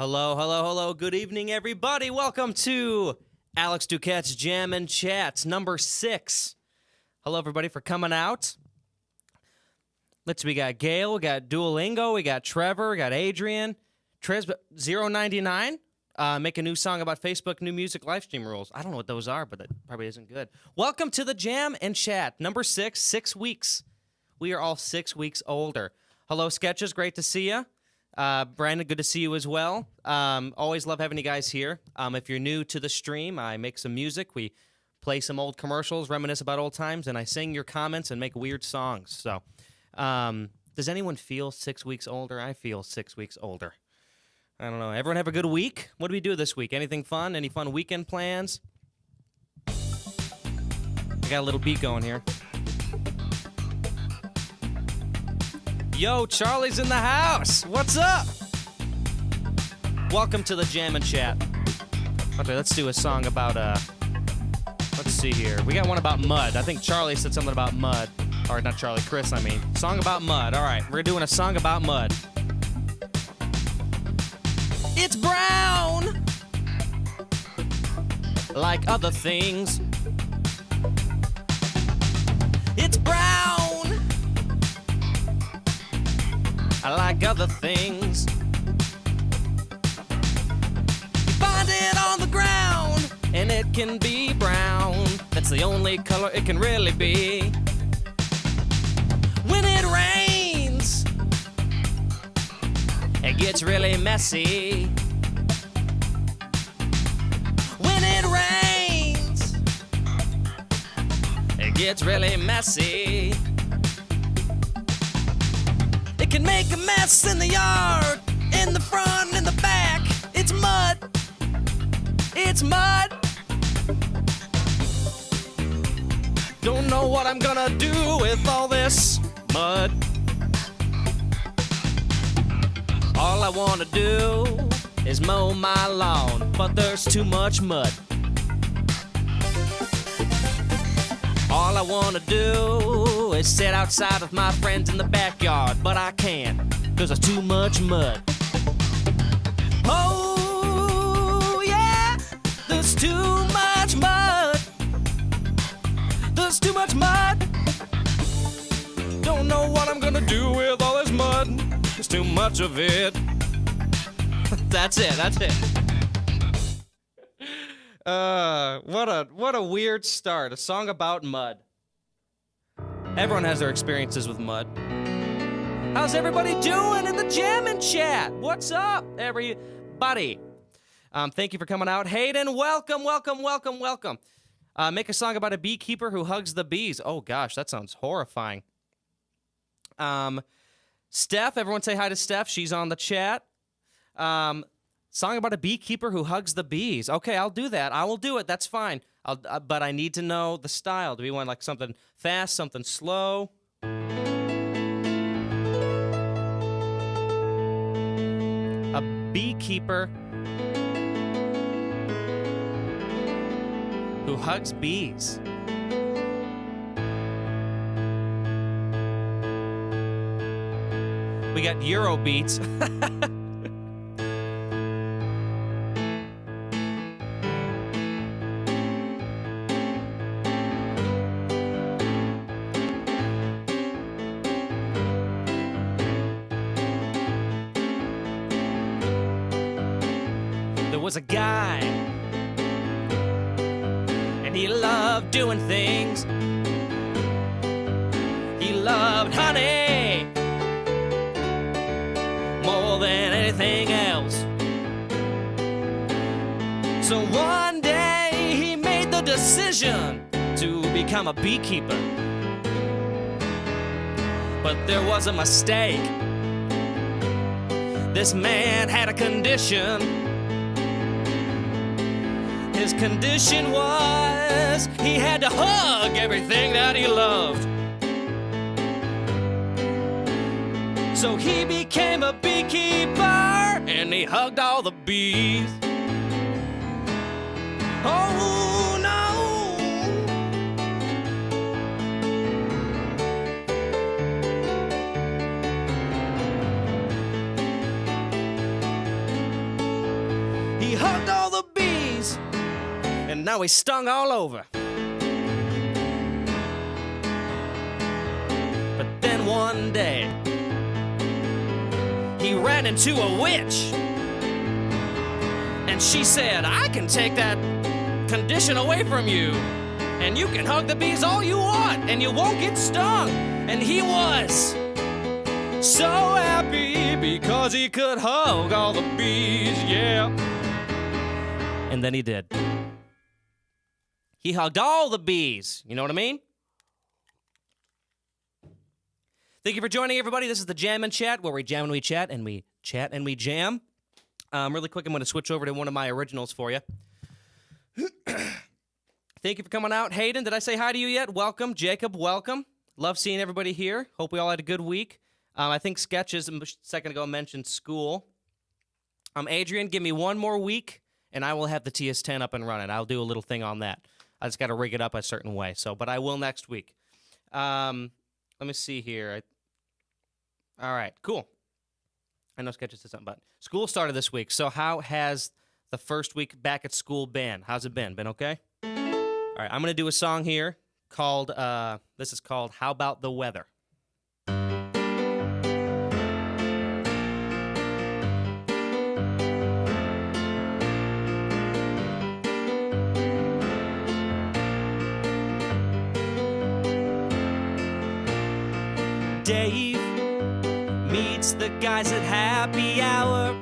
Hello, hello, hello. Good evening, everybody. Welcome to Alex Duquette's Jam and Chats, number 6. Hello, everybody, for coming out. We got Gail, we got Duolingo, we got Trevor, we got Adrian, Trez099, make a new song about Facebook new music live stream rules. I don't know what those are, but that probably isn't good. Welcome to the Jam and Chat, number 6, 6 weeks. We are all 6 weeks older. Hello, Sketches, great to see you. Brandon, good to see you as well. Always love having you guys here. If you're new to the stream, I make some music. We play some old commercials, reminisce about old times, and I sing your comments and make weird songs. So, does anyone feel 6 weeks older? I feel 6 weeks older. I don't know. Everyone have a good week? What do we do this week? Anything fun? Any fun weekend plans? I got a little beat going here. Yo, Charlie's in the house. What's up? Welcome to the Jam and Chat. Okay, let's do a song about, let's see here. We got one about mud. I think Charlie said something about mud. Or not Charlie, Chris, I mean. Song about mud. All right, we're doing a song about mud. It's brown, like other things. It's brown, like other things. You find it on the ground, and it can be brown. That's the only color it can really be. When it rains, it gets really messy. When it rains, it gets really messy. It can make a mess in the yard, in the front, in the back. It's mud. It's mud. Don't know what I'm gonna do with all this mud. All I wanna do is mow my lawn, but there's too much mud. All I wanna do is sit outside with my friends in the backyard, but I can't, 'cause there's too much mud. Oh, yeah, there's too much mud. There's too much mud. Don't know what I'm gonna do with all this mud. There's too much of it. That's it. What a weird start. A song about mud. Everyone has their experiences with mud. How's everybody doing in the Jam and Chat? What's up, everybody? Thank you for coming out. Hayden, welcome. Make a song about a beekeeper who hugs the bees. Oh gosh, that sounds horrifying. Steph, everyone say hi to Steph. She's on the chat. Song about a beekeeper who hugs the bees. Okay, I'll do that. I will do it. That's fine. But I need to know the style. Do we want like something fast, something slow? A beekeeper who hugs bees. We got Eurobeats. There was a guy, and he loved doing things. He loved honey more than anything else. So one day he made the decision to become a beekeeper. But there was a mistake. This man had a condition. His condition was he had to hug everything that he loved. So he became a beekeeper, and he hugged all the bees. Oh no! now he's stung all over. But then one day, he ran into a witch. And she said, I can take that condition away from you. And you can hug the bees all you want, and you won't get stung. And he was so happy because he could hug all the bees, yeah. And then he did. He hugged all the bees. You know what I mean? Thank you for joining, everybody. This is the Jam and Chat, where we jam and we chat, and we chat and we jam. Really quick, I'm going to switch over to one of my originals for you. Thank you for coming out. Hayden, did I say hi to you yet? Welcome. Jacob, welcome. Love seeing everybody here. Hope we all had a good week. I think Sketches a second ago mentioned school. Adrian, give me one more week, and I will have the TS10 up and running. I'll do a little thing on that. I just got to rig it up a certain way. But I will next week. Let me see here. All right, cool. I know Sketches said something, but school started this week. So how has the first week back at school been? How's it been? Been okay? All right, I'm going to do a song here called, this is called How About the Weather. Dave meets the guys at happy hour.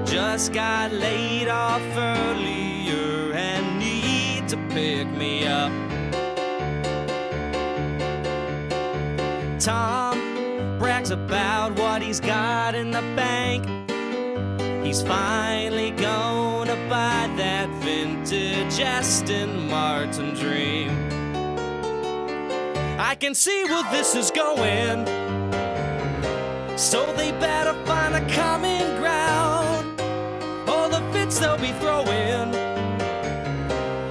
Just got laid off earlier and need to pick me up. Tom brags about what he's got in the bank. He's finally gonna buy that vintage Aston Martin dream. I can see where this is going, so they better find a common ground. All the fits they'll be throwing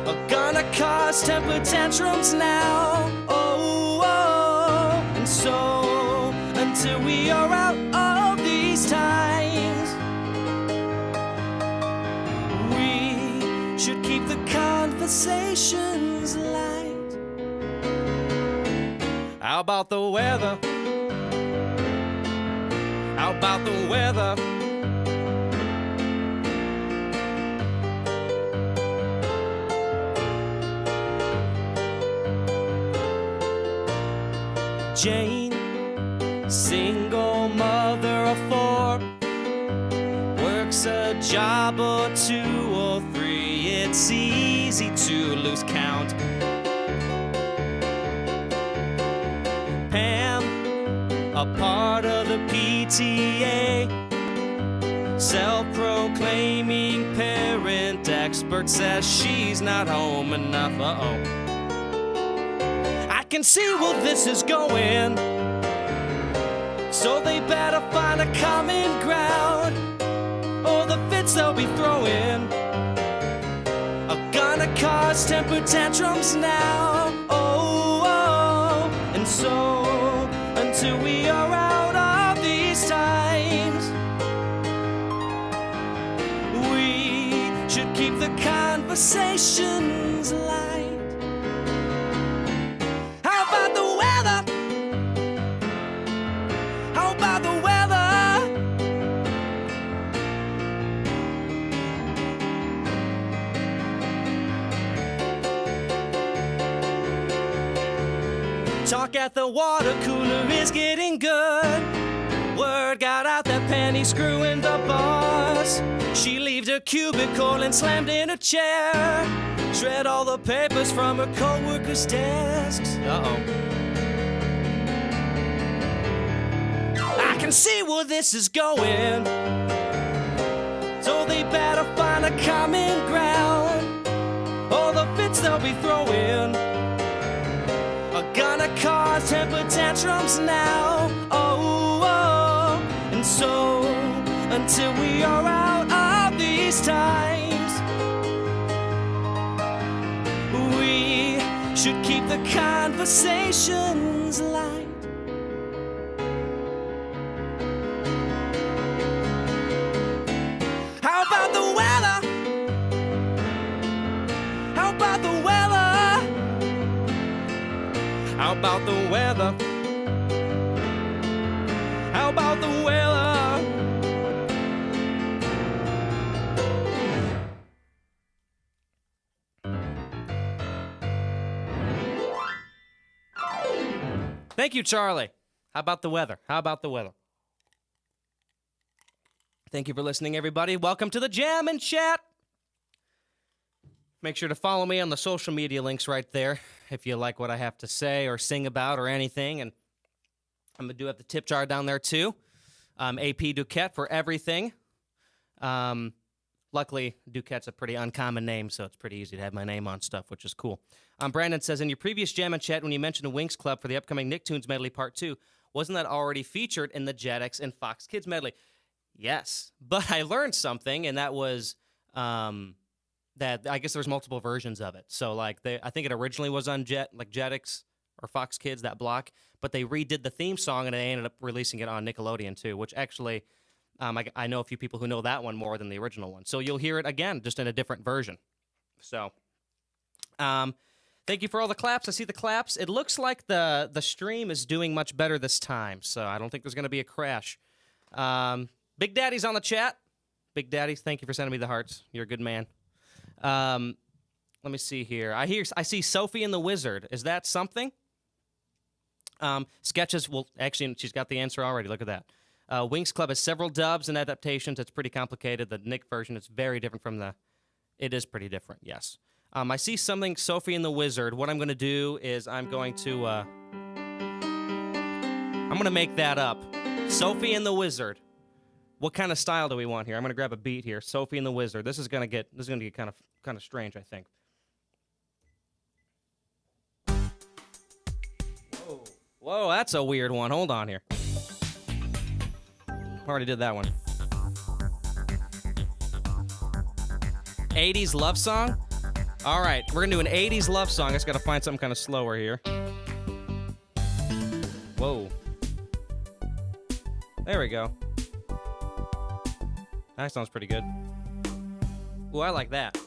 are gonna cause temper tantrums now. Oh, oh. And so until we are out of these times, we should keep the conversations light. How about the weather? How about the weather? Jane, single mother of four, works a job or two or three. It's easy to lose count. A part of the PTA, self-proclaiming parent expert, says she's not home enough. Uh-oh. I can see where this is going, so they better find a common ground, or the fits they'll be throwing are gonna cause temper tantrums now. Oh, oh. And so until we are out of these times, we should keep the conversations light. How about the weather? How about the weather? Talk at the water cooler is getting good. Word got out that Penny's screwing the boss. She left her cubicle and slammed in a chair. Shred all the papers from her co-workers' desks. Uh-oh. I can see where this is going, so they better find a common ground. All the fits they'll be throwing are gonna cause temper tantrums now. Oh, oh. And so until we are out of these times, we should keep the conversations light. How about the weather? How about the weather? How about the weather? Thank you, Charlie. How about the weather? How about the weather? Thank you for listening, everybody. Welcome to the Jam and Chat. Make sure to follow me on the social media links right there if you like what I have to say or sing about or anything. And I'm going to do have the tip jar down there, too. AP Duquette for everything. Luckily, Duquette's a pretty uncommon name, so it's pretty easy to have my name on stuff, which is cool. Brandon says, in your previous Jam and Chat, when you mentioned a Winx Club for the upcoming Nicktoons Medley Part 2, wasn't that already featured in the Jetix and Fox Kids Medley? Yes, but I learned something, and that was that I guess there's multiple versions of it. So, like, I think it originally was on Jetix or Fox Kids, that block, but they redid the theme song, and they ended up releasing it on Nickelodeon, too, which actually... I know a few people who know that one more than the original one. So you'll hear it again, just in a different version. So, thank you for all the claps. I see the claps. It looks like the stream is doing much better this time, so I don't think there's going to be a crash. Big Daddy's on the chat. Big Daddy, thank you for sending me the hearts. You're a good man. Let me see here. I see Sophie and the Wizard. Is that something? Sketches, well, actually, she's got the answer already. Look at that. Winx Club has several dubs and adaptations. It's pretty complicated. The Nick version is very different from the... It is pretty different, yes. I see something, Sophie and the Wizard. What I'm going to do is I'm going to make that up. Sophie and the Wizard. What kind of style do we want here? I'm going to grab a beat here. Sophie and the Wizard. This is going to get kind of strange, I think. Whoa, that's a weird one. Hold on here. Already did that one. 80s love song? All right, we're gonna do an 80s love song. I just gotta find something kind of slower here. Whoa. There we go. That sounds pretty good. Ooh, I like that.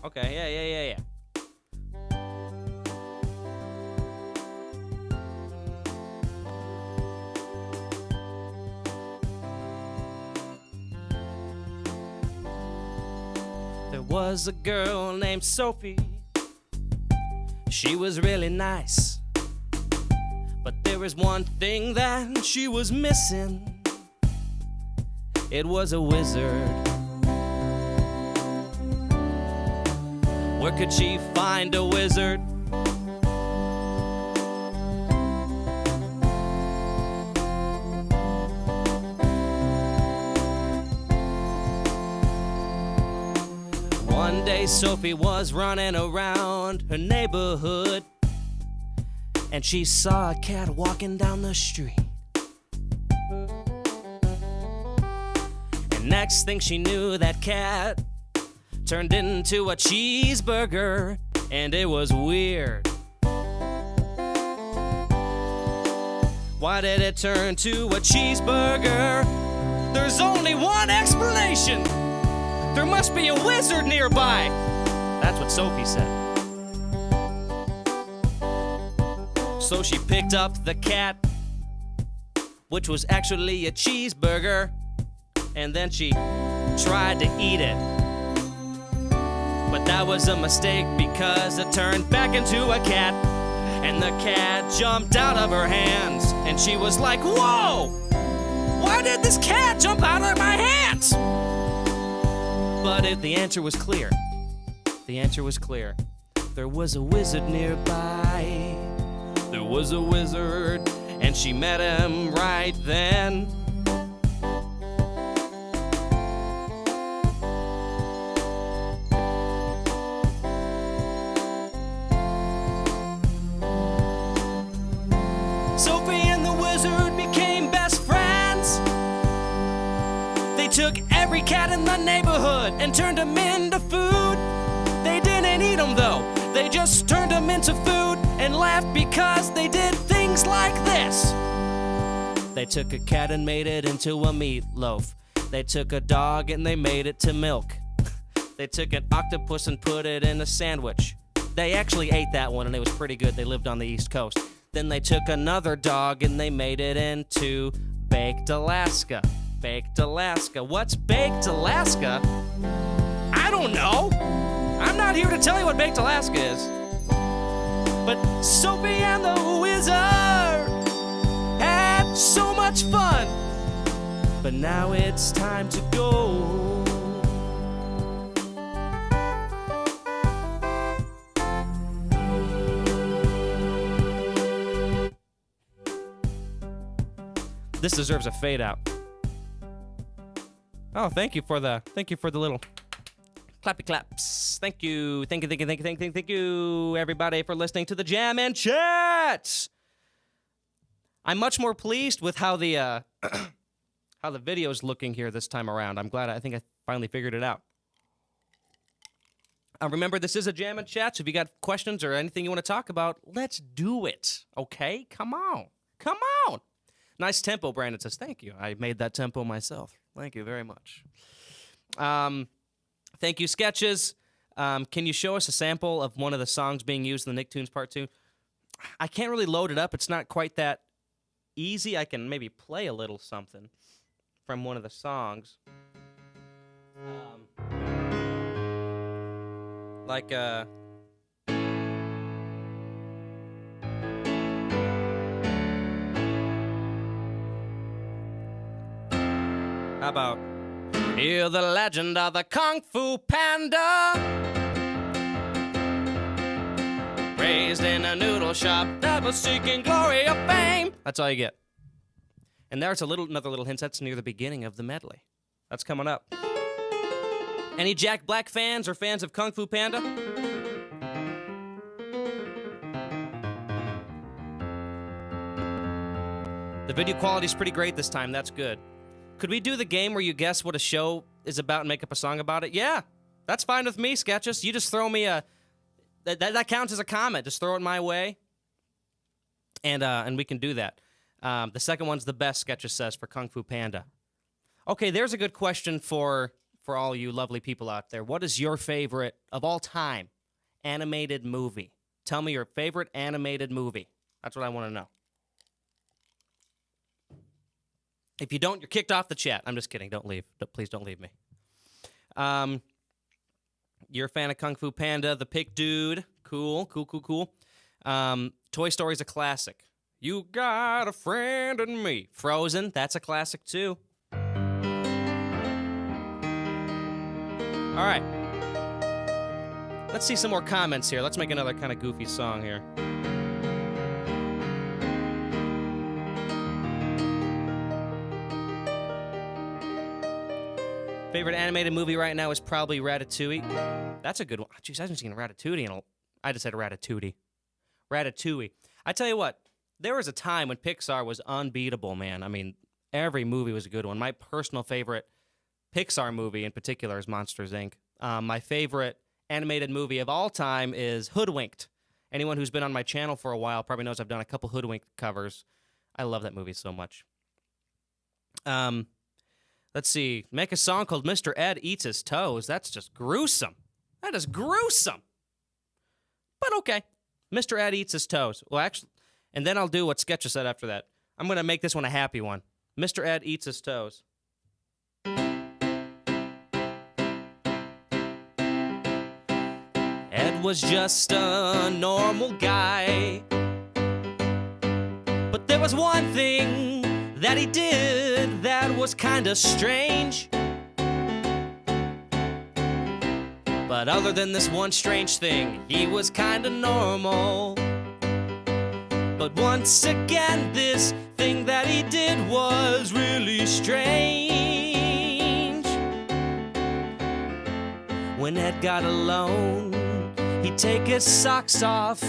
Okay, yeah. Was a girl named Sophie. She was really nice, but there was one thing that she was missing. It was a wizard. Where could she find a wizard? One day Sophie was running around her neighborhood, and she saw a cat walking down the street. And next thing she knew, that cat turned into a cheeseburger, and it was weird. Why did it turn to a cheeseburger? There's only one explanation. There must be a wizard nearby. That's what Sophie said. So she picked up the cat, which was actually a cheeseburger, and then she tried to eat it. But that was a mistake because it turned back into a cat, and the cat jumped out of her hands, and she was like, "Whoa! Why did this cat jump out of my hands?" But the answer was clear. The answer was clear. There was a wizard nearby. There was a wizard, and she met him right then. Sophie and the wizard became best friends. They took every cat in the neighborhood and turned them into food. They didn't eat them though, they just turned them into food and laughed because they did things like this. They took a cat and made it into a meatloaf. They took a dog and they made it to milk. They took an octopus and put it in a sandwich. They actually ate that one, and it was pretty good. They lived on the East Coast. Then they took another dog, and they made it into Baked Alaska. Baked Alaska. What's Baked Alaska? I don't know. I'm not here to tell you what Baked Alaska is. But Sophie and the Wizard had so much fun. But now it's time to go. This deserves a fade out. Oh, thank you for the little clappy claps. Thank you, everybody, for listening to the Jam and Chat. I'm much more pleased with how the how the video's looking here this time around. I'm glad. I think I finally figured it out. Remember, this is a Jam and Chat, so if you got questions or anything you want to talk about, let's do it. Okay, come on. Nice tempo, Brandon says. Thank you. I made that tempo myself. Thank you very much. Thank you, Sketches. Can you show us a sample of one of the songs being used in the Nicktoons Part 2? I can't really load it up. It's not quite that easy. I can maybe play a little something from one of the songs. How about hear the legend of the Kung Fu Panda, raised in a noodle shop that was seeking glory of fame. That's all you get. And there's another little hint. That's near the beginning of the medley. That's coming up. Any Jack Black fans or fans of Kung Fu Panda? The video quality's pretty great this time. That's good. Could we do the game where you guess what a show is about and make up a song about it? Yeah, that's fine with me, Sketches. You just throw me a... That counts as a comment. Just throw it my way, and we can do that. The second one's the best, Sketches says, for Kung Fu Panda. Okay, there's a good question for all you lovely people out there. What is your favorite, of all time, animated movie? Tell me your favorite animated movie. That's what I want to know. If you don't, you're kicked off the chat. I'm just kidding. Don't leave. Please don't leave me. You're a fan of Kung Fu Panda, The Pick Dude. Cool. Toy Story's a classic. You got a friend in me. Frozen, that's a classic too. All right. Let's see some more comments here. Let's make another kind of goofy song here. Favorite animated movie right now is probably Ratatouille. That's a good one. Jeez, I haven't seen Ratatouille I just said Ratatouille. Ratatouille. I tell you what, there was a time when Pixar was unbeatable, man. I mean, every movie was a good one. My personal favorite Pixar movie in particular is Monsters, Inc. My favorite animated movie of all time is Hoodwinked. Anyone who's been on my channel for a while probably knows I've done a couple Hoodwinked covers. I love that movie so much. Let's see. Make a song called Mr. Ed Eats His Toes. That's just gruesome. That is gruesome. But okay. Mr. Ed Eats His Toes. Well, actually, and then I'll do what Sketches said after that. I'm going to make this one a happy one. Mr. Ed Eats His Toes. Ed was just a normal guy. But there was one thing that he did that was kinda strange. But other than this one strange thing, he was kinda normal. But once again, this thing that he did was really strange. When Ed got alone, he'd take his socks off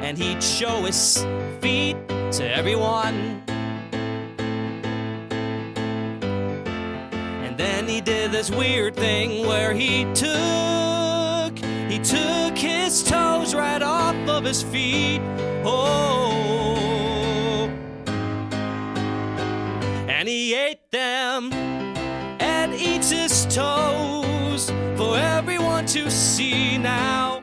and he'd show his feet to everyone. And then he did this weird thing where he took his toes right off of his feet. Oh, and he ate them. Ed toes for everyone to see now.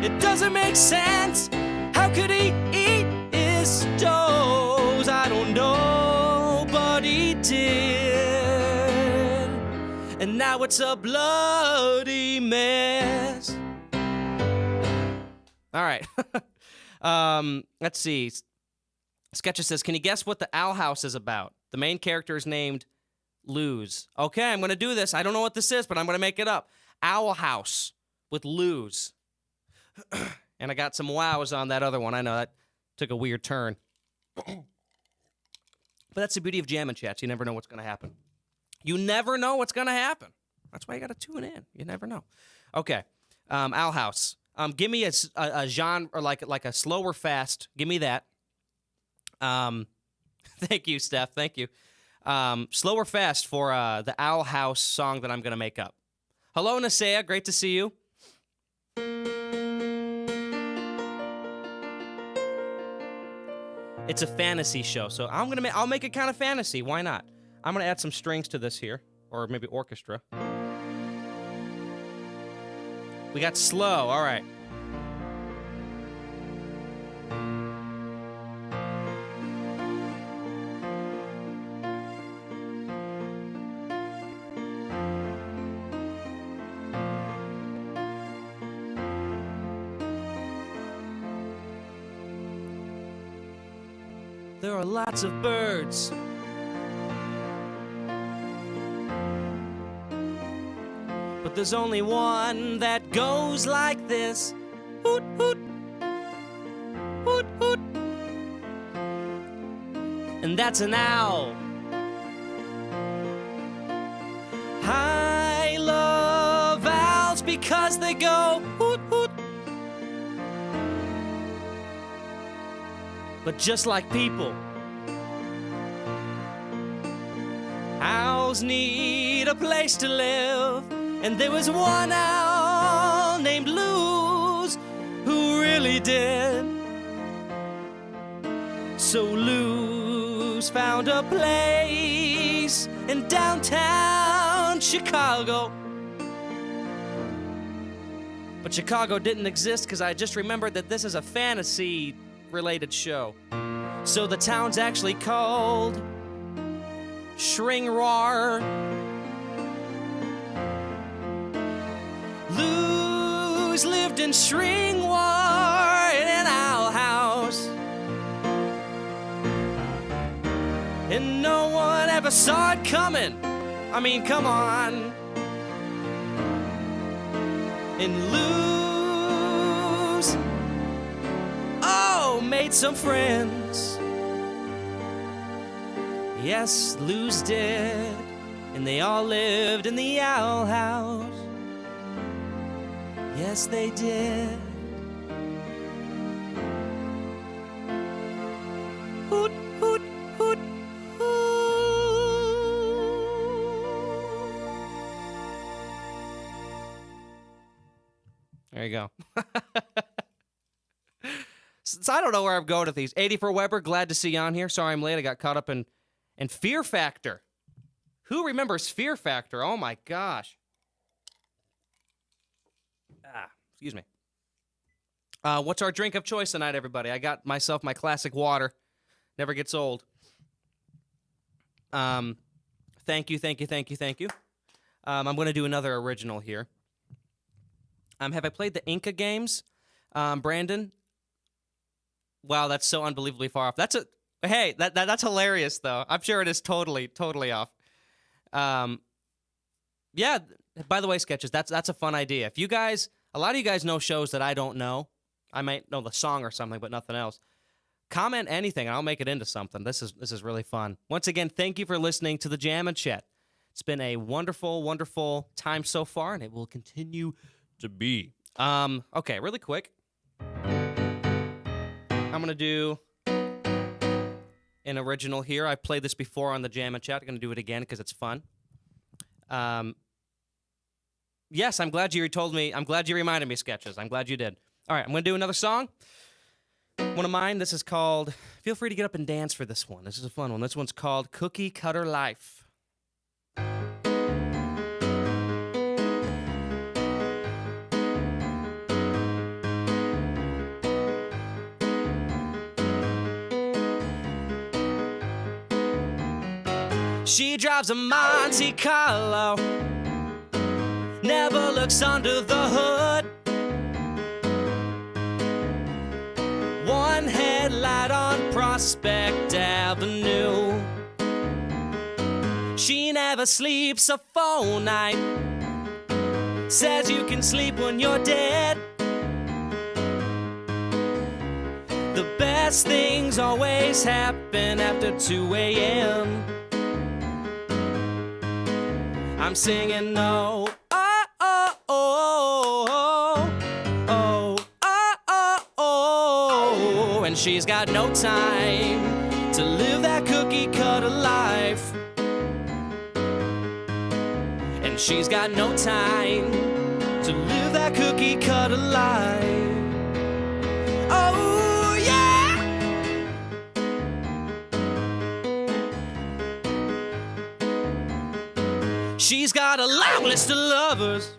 It doesn't make sense. How could he eat his toes? I don't know, but he did. And now it's a bloody mess. All right. Let's see. Sketches says, can you guess what the Owl House is about? The main character is named Luz. Okay, I'm going to do this. I don't know what this is, but I'm going to make it up. Owl House with Luz. And I got some wows on that other one. I know that took a weird turn. But that's the beauty of Jam and Chats. You never know what's going to happen. You never know what's going to happen. That's why you got to tune in. You never know. Okay, Owl House. Give me a genre, or like a slower fast. Give me that. Thank you, Steph. Thank you. Slower fast for the Owl House song that I'm going to make up. Hello, Nasea. Great to see you. It's a fantasy show, so I'll make it kind of fantasy. Why not? I'm gonna add some strings to this here, or maybe orchestra. We got slow. All right. There are lots of birds. But there's only one that goes like this. Hoot, hoot. Hoot, hoot. And that's an owl. I love owls because they go hoot, hoot. But just like people, owls need a place to live. And there was one owl named Luz who really did. So Luz found a place in downtown Chicago. But Chicago didn't exist because I just remembered that this is a fantasy-related show. So the town's actually called Shringrar. Luz lived in Shringrar in an owl house. And no one ever saw it coming. I mean, come on. And Luz, oh, made some friends. Yes, Luz did. And they all lived in the owl house. Yes, they did. Hoot, hoot, hoot, hoot. There you go. So I don't know where I'm going with these. 84 Weber, glad to see you on here. Sorry I'm late. I got caught up in Fear Factor. Who remembers Fear Factor? Oh my gosh. Excuse me. What's our drink of choice tonight, everybody? I got myself my classic water. Never gets old. Thank you, thank you, thank you, thank you. I'm going to do another original here. Have I played the Inca games, Brandon? Wow, that's so unbelievably far off. That's hilarious, though. I'm sure it is totally off. Yeah, by the way, Sketches, that's a fun idea. If you guys... A lot of you guys know shows that I don't know. I might know the song or something, but nothing else. Comment anything, and I'll make it into something. This is really fun. Once again, thank you for listening to the Jam and Chat. It's been a wonderful, wonderful time so far, and it will continue to be. Okay, really quick. I'm going to do an original here. I played this before on the Jam and Chat. I'm going to do it again because it's fun. Yes, I'm glad you told me. I'm glad you reminded me, Sketches. I'm glad you did. All right, I'm going to do another song. One of mine. This is called, feel free to get up and dance for this one. This is a fun one. This one's called Cookie Cutter Life. She drives a Monte Carlo, never looks under the hood. One headlight on Prospect Avenue. She never sleeps a full night, says you can sleep when you're dead. The best things always happen after 2 a.m. I'm singing no, oh, oh, oh, oh, oh, oh, oh, and she's got no time to live that cookie cutter life. And she's got no time to live that cookie cutter life. Oh, yeah! She's got a long list of lovers.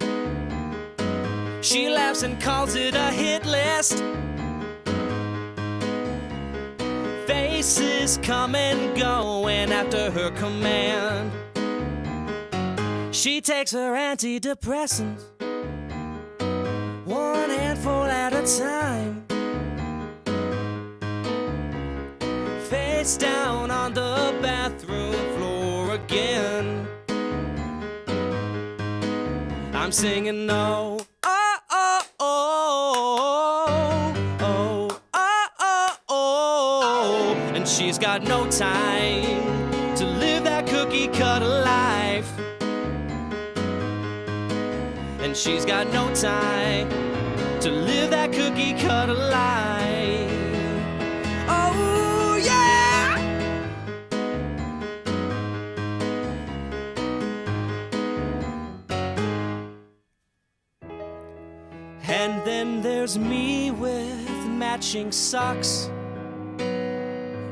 She laughs and calls it a hit list. Faces come and going after her command. She takes her antidepressants, one handful at a time. Face down on the bathroom floor again. I'm singing no, oh, oh, oh, oh, oh, oh, oh, and she's got no time to live that cookie cutter life. And she's got no time to live that cookie cutter life. Oh, yeah! And then there's me with matching socks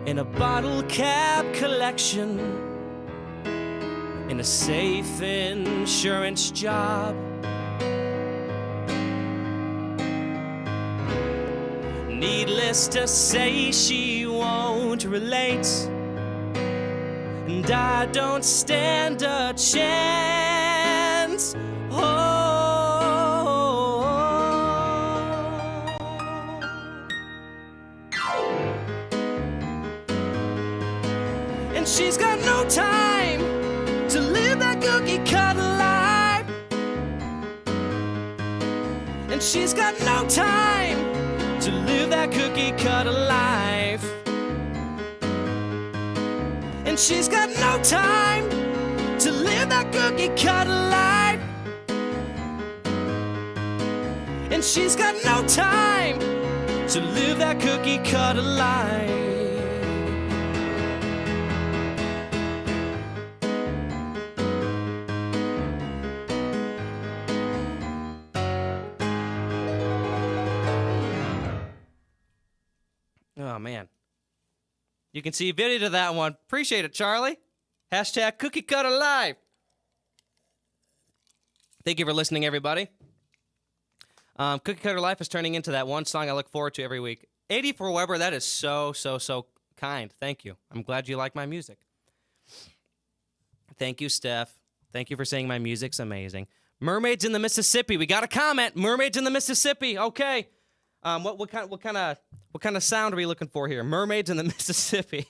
in a bottle cap collection, in a safe insurance job. Needless to say, she won't relate, and I don't stand a chance. Oh, and she's got no time to live that cookie cutter life. And she's got no time to live that cookie cutter life. And she's got no time to live that cookie cutter life. And she's got no time to live that cookie cutter life. Oh, man. You can see a video to that one. Appreciate it, Charlie. Hashtag Cookie Cutter Live. Thank you for listening, everybody. Cookie Cutter Life is turning into that one song I look forward to every week. 84 Weber, that is so kind. Thank you. I'm glad you like my music. Thank you, Steph. Thank you for saying my music's amazing. Mermaids in the Mississippi. We got a comment. Mermaids in the Mississippi. Okay. What kind of sound are we looking for here? Mermaids in the Mississippi.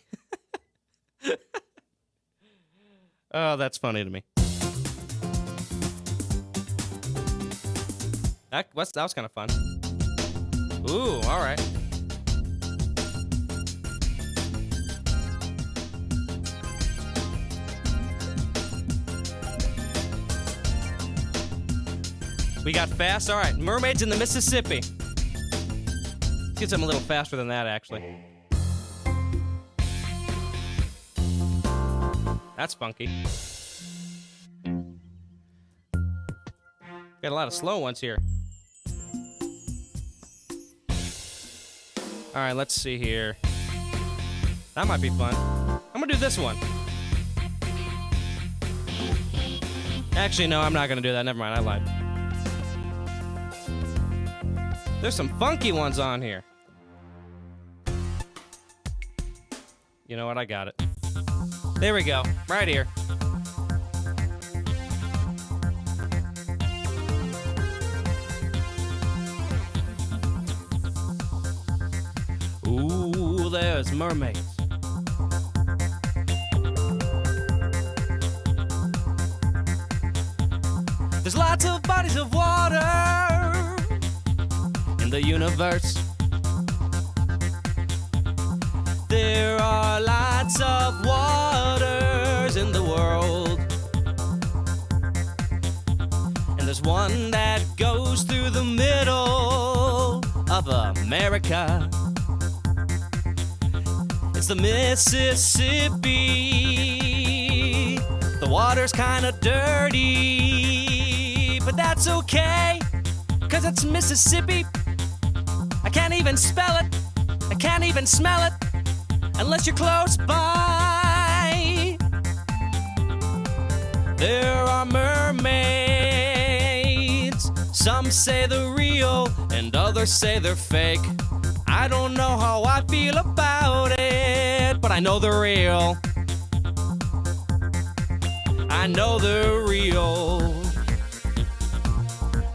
Oh, that's funny to me. That was kind of fun. Ooh, all right. We got fast. All right, Mermaids in the Mississippi. Let's get something a little faster than that, actually. That's funky. Got a lot of slow ones here. All right, let's see here. That might be fun. I'm gonna do this one. Actually, no, I'm not gonna do that. Never mind, I lied. There's some funky ones on here. You know what? I got it. There we go. Right here. Ooh, there's mermaids. There's lots of bodies of water in the universe. There are lots of waters in the world. And there's one that goes through the middle of America. It's the Mississippi. The water's kinda dirty, but that's okay, 'cause it's Mississippi. I can't even spell it, I can't even smell it, unless you're close by. There are mermaids. Some say they're real, and others say they're fake. I don't know how I feel about it, but I know they're real. I know they're real.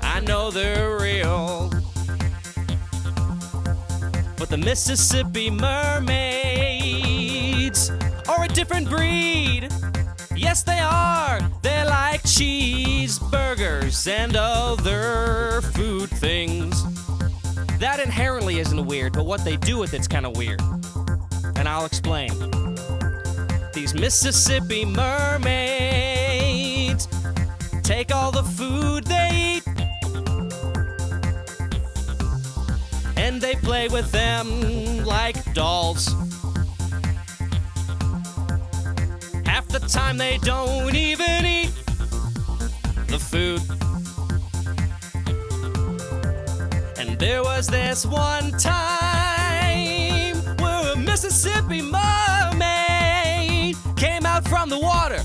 I know they're real. But the Mississippi mermaids are a different breed. Yes, they are. They're like cheeseburgers and other food things. That inherently isn't weird, but what they do with it's kind of weird. And I'll explain. These Mississippi mermaids take all the food they eat and they play with them like dolls. Half the time they don't even eat the food. And there was this one time where a Mississippi mermaid came out from the water,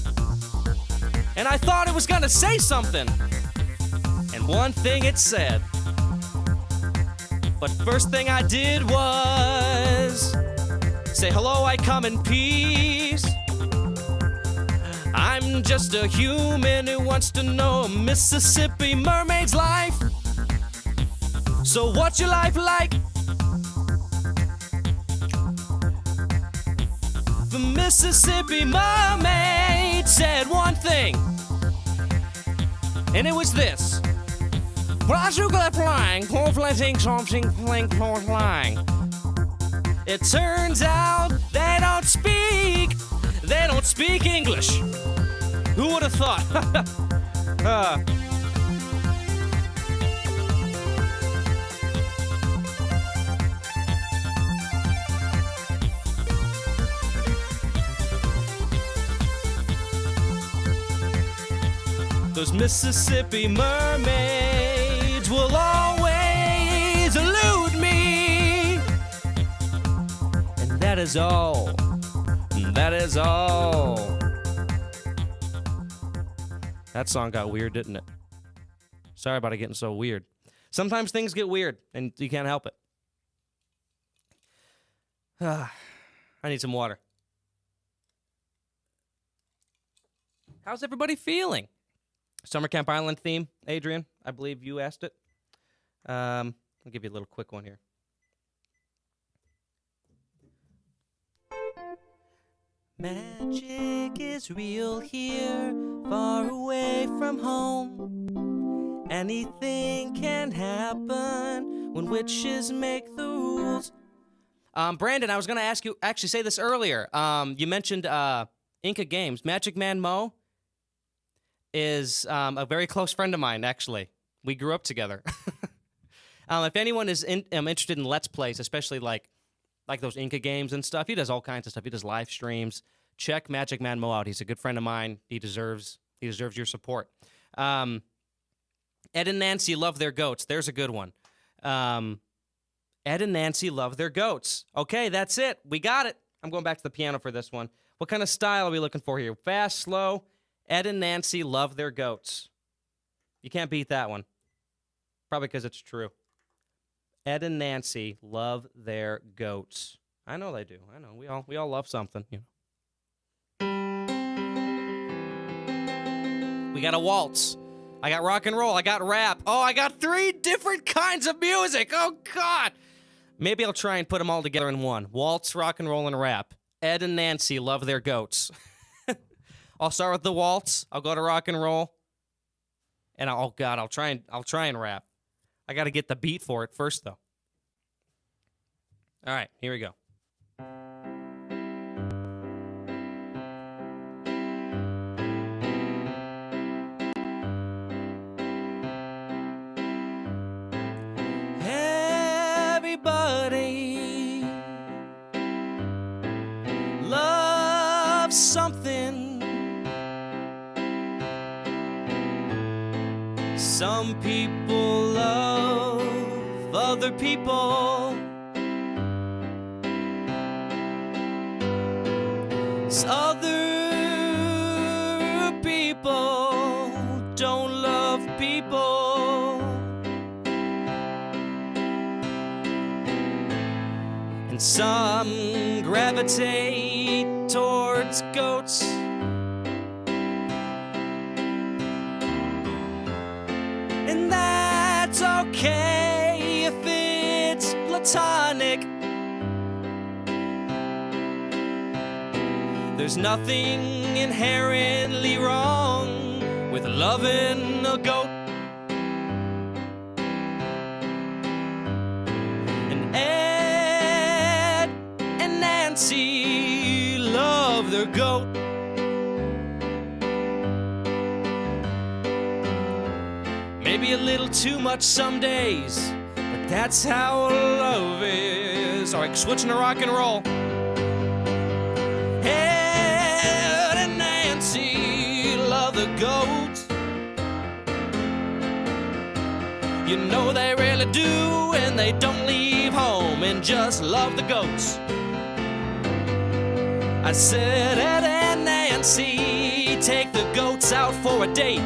and I thought it was gonna say something. And one thing it said. But first thing I did was say, hello, I come in peace. I'm just a human who wants to know a Mississippi mermaid's life. So what's your life like? The Mississippi mermaid said one thing, and it was this. It turns out they don't speak English. Who would have thought? Those Mississippi mermaids will always elude me. And that is all. That is all. That song got weird, didn't it? Sorry about it getting so weird. Sometimes things get weird, and you can't help it. I need some water. How's everybody feeling? Summer Camp Island theme, Adrian, I believe you asked it. I'll give you a little quick one here. Magic is real here, far away from home. Anything can happen when witches make the rules. Brandon, I was going to ask you, actually say this earlier. You mentioned Inca Games. Magic Man Mo is a very close friend of mine, actually. We grew up together. If anyone is interested in Let's Plays, especially like those Inca games and stuff, he does all kinds of stuff. He does live streams. Check Magic Man Mo out. He's a good friend of mine. He deserves your support. Ed and Nancy love their goats. There's a good one. Ed and Nancy love their goats. Okay, that's it. We got it. I'm going back to the piano for this one. What kind of style are we looking for here? Fast, slow? Ed and Nancy love their goats. You can't beat that one. Probably because it's true. Ed and Nancy love their goats. I know they do. I know. We all love something, you know. We got a waltz. I got rock and roll. I got rap. Oh, I got 3 different kinds of music. Oh, God. Maybe I'll try and put them all together in one. Waltz, rock and roll, and rap. Ed and Nancy love their goats. I'll start with the waltz. I'll go to rock and roll. And oh, God, I'll try and rap. I got to get the beat for it first, though. All right, here we go. Everybody loves something. Some people love other people. Other people don't love people. And some gravitate towards goats. And that's okay if it's platonic. There's nothing inherently wrong with loving a goat. And Ed and Nancy love their goat. Maybe a little too much some days, but that's how love is. All right, switching to rock and roll. The goats, you know they really do, and they don't leave home and just love the goats. I said, Ed and Nancy take the goats out for a date.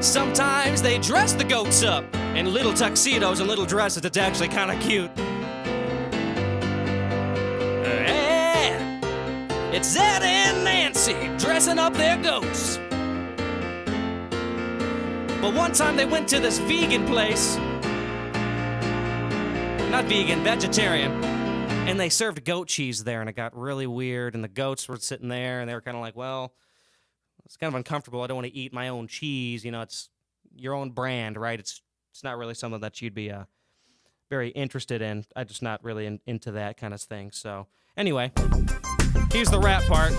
Sometimes they dress the goats up in little tuxedos and little dresses that's actually kind of cute. It's Ed and Nancy dressing up their goats. But one time they went to this vegan place. Not vegan, vegetarian. And they served goat cheese there, and it got really weird. And the goats were sitting there, and they were kind of like, well, it's kind of uncomfortable. I don't want to eat my own cheese. You know, it's your own brand, right? It's not really something that you'd be very interested in. I'm just not really into that kind of thing. So anyway, here's the rap part.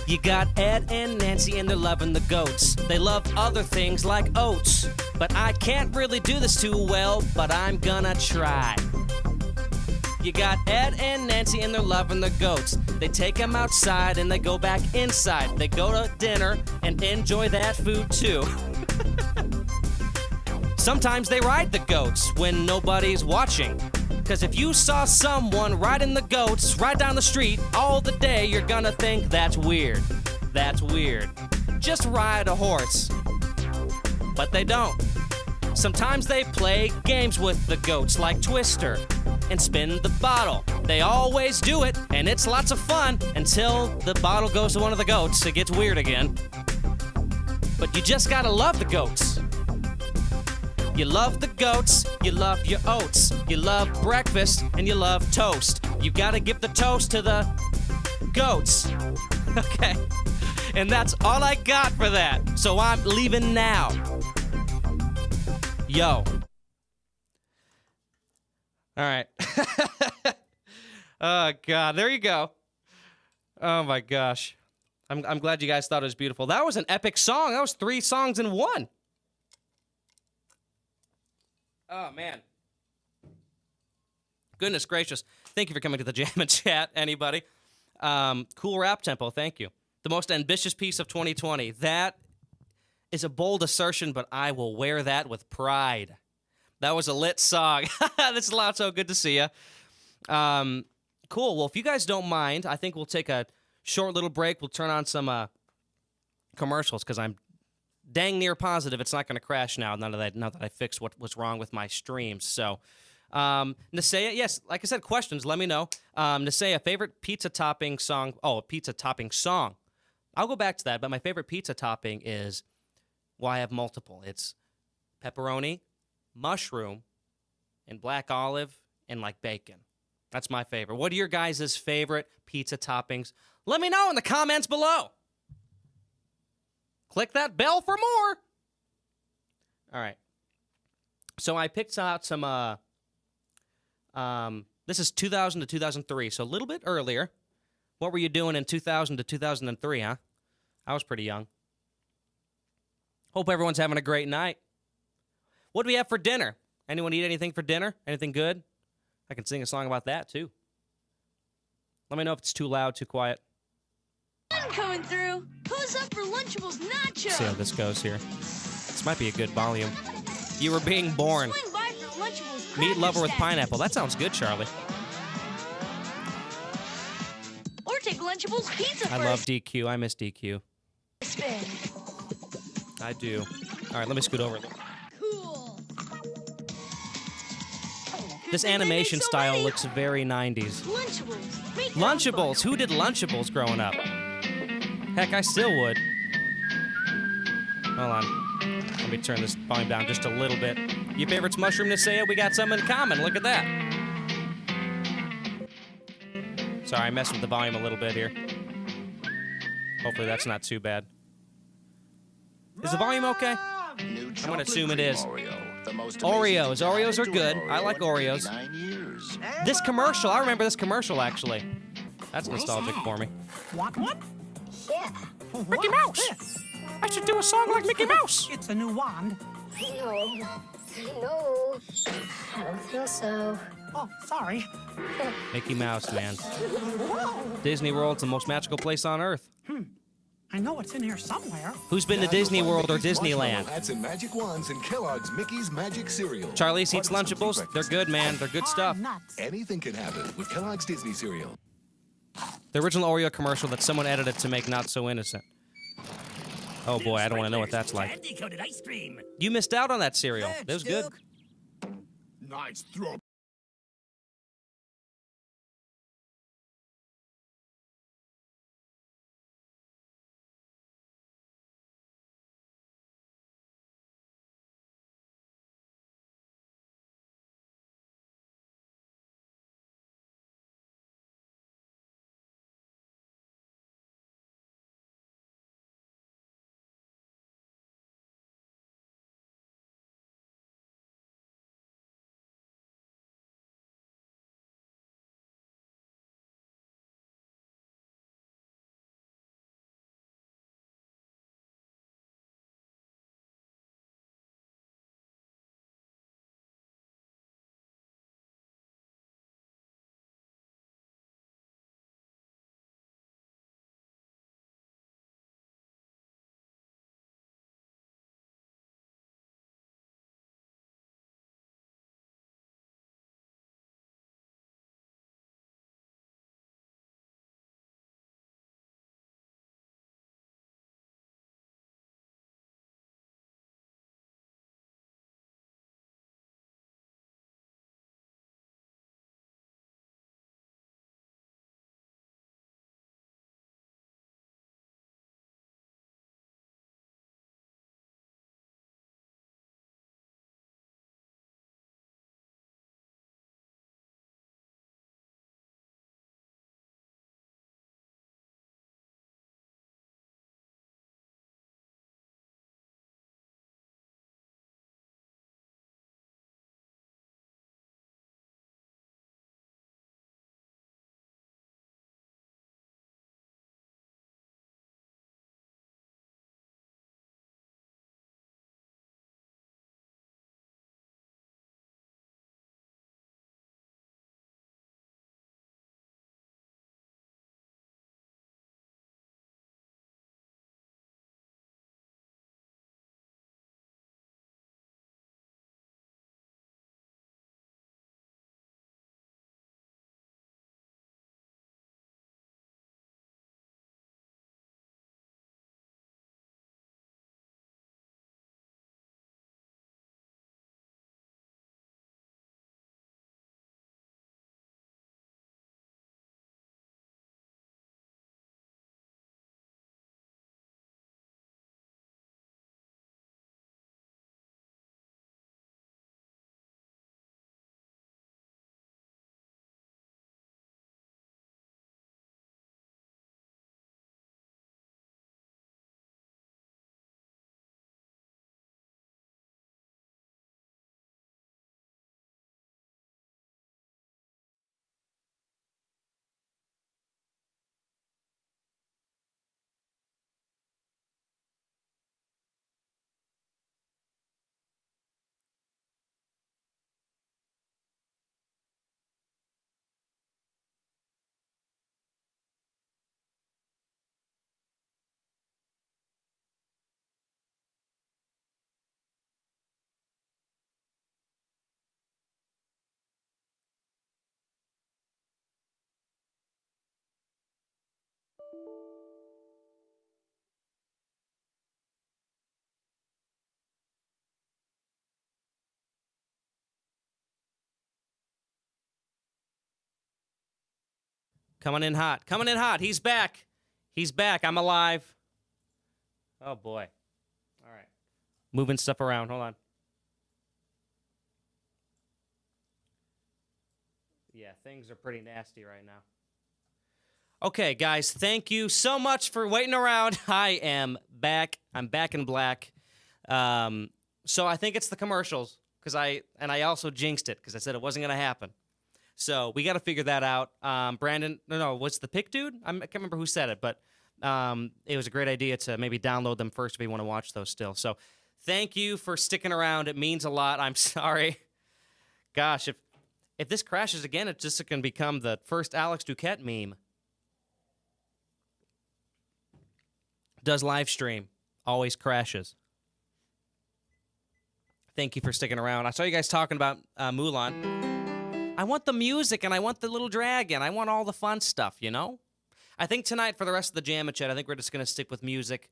You got Ed and Nancy and they're loving the goats. They love other things like oats. But I can't really do this too well, but I'm gonna try. You got Ed and Nancy and they're loving the goats. They take them outside and they go back inside. They go to dinner and enjoy that food too. Sometimes they ride the goats when nobody's watching. Cause if you saw someone riding the goats right down the street all the day, you're gonna think that's weird. That's weird. Just ride a horse. But they don't. Sometimes they play games with the goats like Twister and spin the bottle. They always do it, and it's lots of fun until the bottle goes to one of the goats. It gets weird again. But you just gotta love the goats. You love the goats, you love your oats, you love breakfast, and you love toast. You gotta give the toast to the goats. Okay? And that's all I got for that. So I'm leaving now. Yo. All right. Oh, God. There you go. Oh, my gosh. I'm glad you guys thought it was beautiful. That was an epic song. That was 3 songs in one. Oh, man. Goodness gracious. Thank you for coming to the Jam and Chat, anybody. Cool rap tempo. Thank you. The most ambitious piece of 2020. That is a bold assertion, but I will wear that with pride. That was a lit song. This is Lotso. Good to see you. Cool. Well, if you guys don't mind, I think we'll take a short little break. We'll turn on some commercials because I'm dang near positive it's not going to crash now that I fixed what was wrong with my streams. So Nesea, yes, like I said, questions, let me know. Nesea, favorite pizza topping song. Oh, a pizza topping song. I'll go back to that, but my favorite pizza topping is, well, I have multiple. It's pepperoni, mushroom, and black olive, and like bacon. That's my favorite. What are your guys' favorite pizza toppings? Let me know in the comments below. Click that bell for more. All right. So I picked out some, this is 2000 to 2003, so a little bit earlier. What were you doing in 2000 to 2003, huh? I was pretty young. Hope everyone's having a great night. What do we have for dinner? Anyone eat anything for dinner? Anything good? I can sing a song about that, too. Let me know if it's too loud, too quiet. I'm coming through. Who's up for Lunchables nachos? See how this goes here. This might be a good volume. You were being born. Swing by for Lunchables. Meat lover with Cracker Stack. pineapple. That sounds good, Charlie. Or take Lunchables pizza I love DQ. I miss DQ. spin. I do. All right, let me scoot over. Cool. This animation style looks very 90s. Lunchables. Make Lunchables. Who did Lunchables growing up? Heck, I still would. Hold on. Let me turn this volume down just a little bit. Your favorite's Mushroom Nesea? We got some in common. Look at that. Sorry, I messed with the volume a little bit here. Hopefully that's not too bad. Is the volume okay? I'm going to assume it is. Oreos. Oreos are good. I like Oreos. This commercial, I remember this commercial, actually. That's nostalgic for me. Want one? Yeah. Mickey Mouse! I should do a song like Mickey Mouse! It's a new wand. No. No. I don't feel so. Oh, sorry. Mickey Mouse, man. Disney World's the most magical place on Earth. I know it's in here somewhere. Who's been to Disney World or Disneyland? Hats and magic wands and Kellogg's Mickey's Magic Cereal. Charlie's eats Part of the Lunchables. Spooky They're good, man. They're good stuff. Nuts. Anything can happen with Kellogg's Disney Cereal. The original Oreo commercial that someone edited to make Not So Innocent. Oh boy, I don't want to know what that's like. Candy-coated ice cream. You missed out on that cereal. It was good. Nice throw. Coming in hot. Coming in hot. He's back. He's back. I'm alive. Oh, boy. All right. Moving stuff around. Hold on. Yeah, things are pretty nasty right now. Okay, guys, thank you so much for waiting around. I am back. I'm back in black. So I think it's the commercials because I also jinxed it because I said it wasn't going to happen. So we got to figure that out. Brandon, no, what's the pick dude? I can't remember who said it, but it was a great idea to maybe download them first if you want to watch those still. So thank you for sticking around. It means a lot. I'm sorry. Gosh, if this crashes again, it's just going to become the first Alex Duquette meme. Does live stream, always crashes. Thank you for sticking around. I saw you guys talking about Mulan. I want the music and I want the little dragon. I want all the fun stuff, you know? I think tonight for the rest of the Jam and Chat, I think we're just going to stick with music.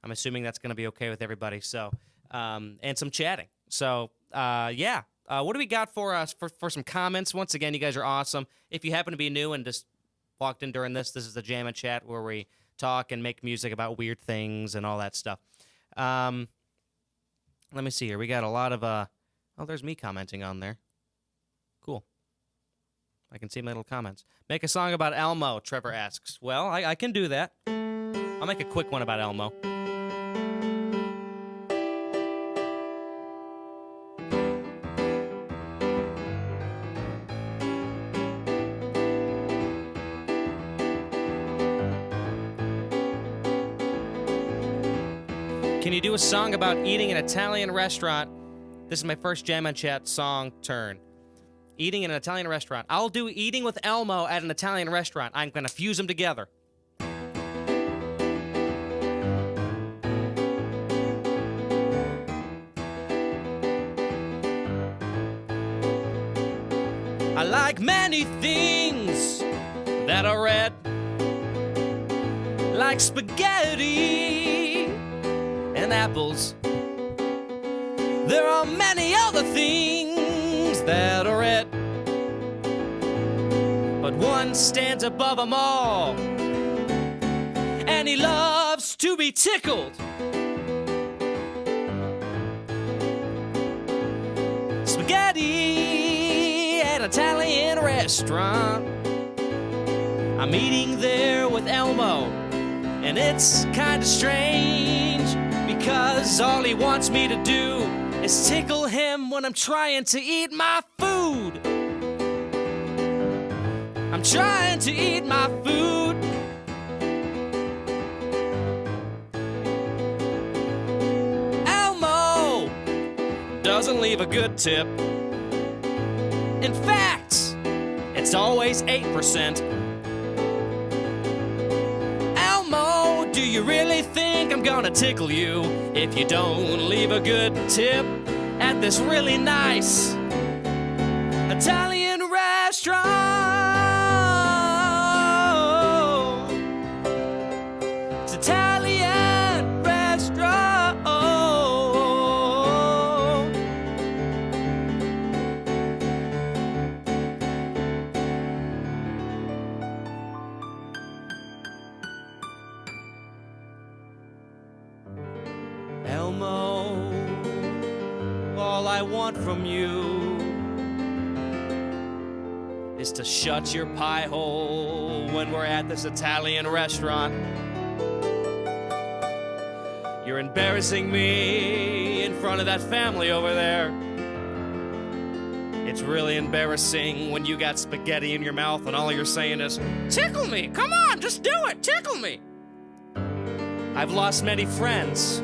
I'm assuming that's going to be okay with everybody. So, and some chatting. So, yeah. What do we got for us for some comments? Once again, you guys are awesome. If you happen to be new and just walked in during this is the Jam and Chat where we talk and make music about weird things and all that stuff. Let me see here. We got a lot of, oh, there's me commenting on there. Cool. I can see my little comments. Make a song about Elmo, Trevor asks. Well, I can do that. I'll make a quick one about Elmo. Can you do a song about eating in an Italian restaurant? This is my first Jam and Chat song turn. Eating in an Italian restaurant. I'll do eating with Elmo at an Italian restaurant. I'm going to fuse them together. I like many things that are red, like spaghetti and apples. There are many other things that are red, but one stands above them all, and he loves to be tickled. Spaghetti at an Italian restaurant. I'm eating there with Elmo, and it's kind of strange, because all he wants me to do is tickle him when I'm trying to eat my food. I'm trying to eat my food. Elmo doesn't leave a good tip. In fact, it's always 8%. Elmo, do you really think I'm gonna tickle you if you don't leave a good tip at this really nice Italian restaurant? It's Italian restaurant. Elmo, all I want from you is to shut your pie hole when we're at this Italian restaurant. You're embarrassing me in front of that family over there. It's really embarrassing when you got spaghetti in your mouth and all you're saying is, tickle me, come on, just do it, tickle me. I've lost many friends,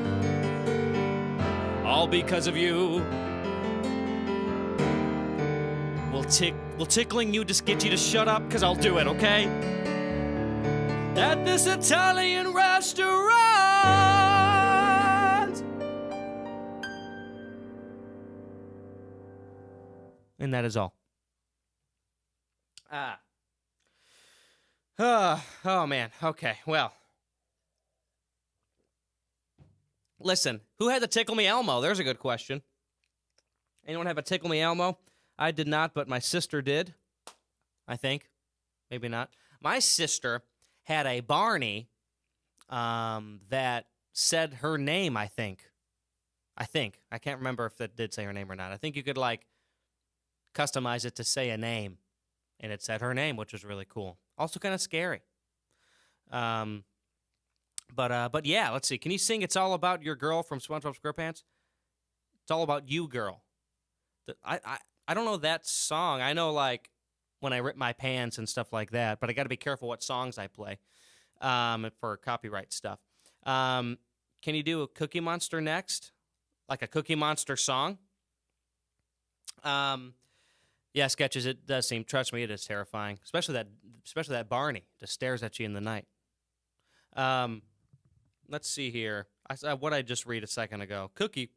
all because of you. Will tickling you just get you to shut up? Because I'll do it, okay? At this Italian restaurant. And that is all. Oh, man. Okay, well. Listen, who had the Tickle Me Elmo? There's a good question. Anyone have a Tickle Me Elmo? I did not, but my sister did, I think. maybe not. My sister had a Barney that said her name, I think. I can't remember if that did say her name or not. I think you could, like, customize it to say a name, and it said her name, which was really cool. Also kind of scary. But yeah, let's see. Can you sing It's All About Your Girl from SpongeBob SquarePants? It's all about you, girl. I don't know that song. I know, like, When I Rip My Pants and stuff like that, but I got to be careful what songs I play for copyright stuff. Can you do a Cookie Monster next? Like a Cookie Monster song? Yeah, Sketches, it does seem, trust me, it is terrifying. Especially that Barney just stares at you in the night. Let's see here. What I just read a second ago. Cookie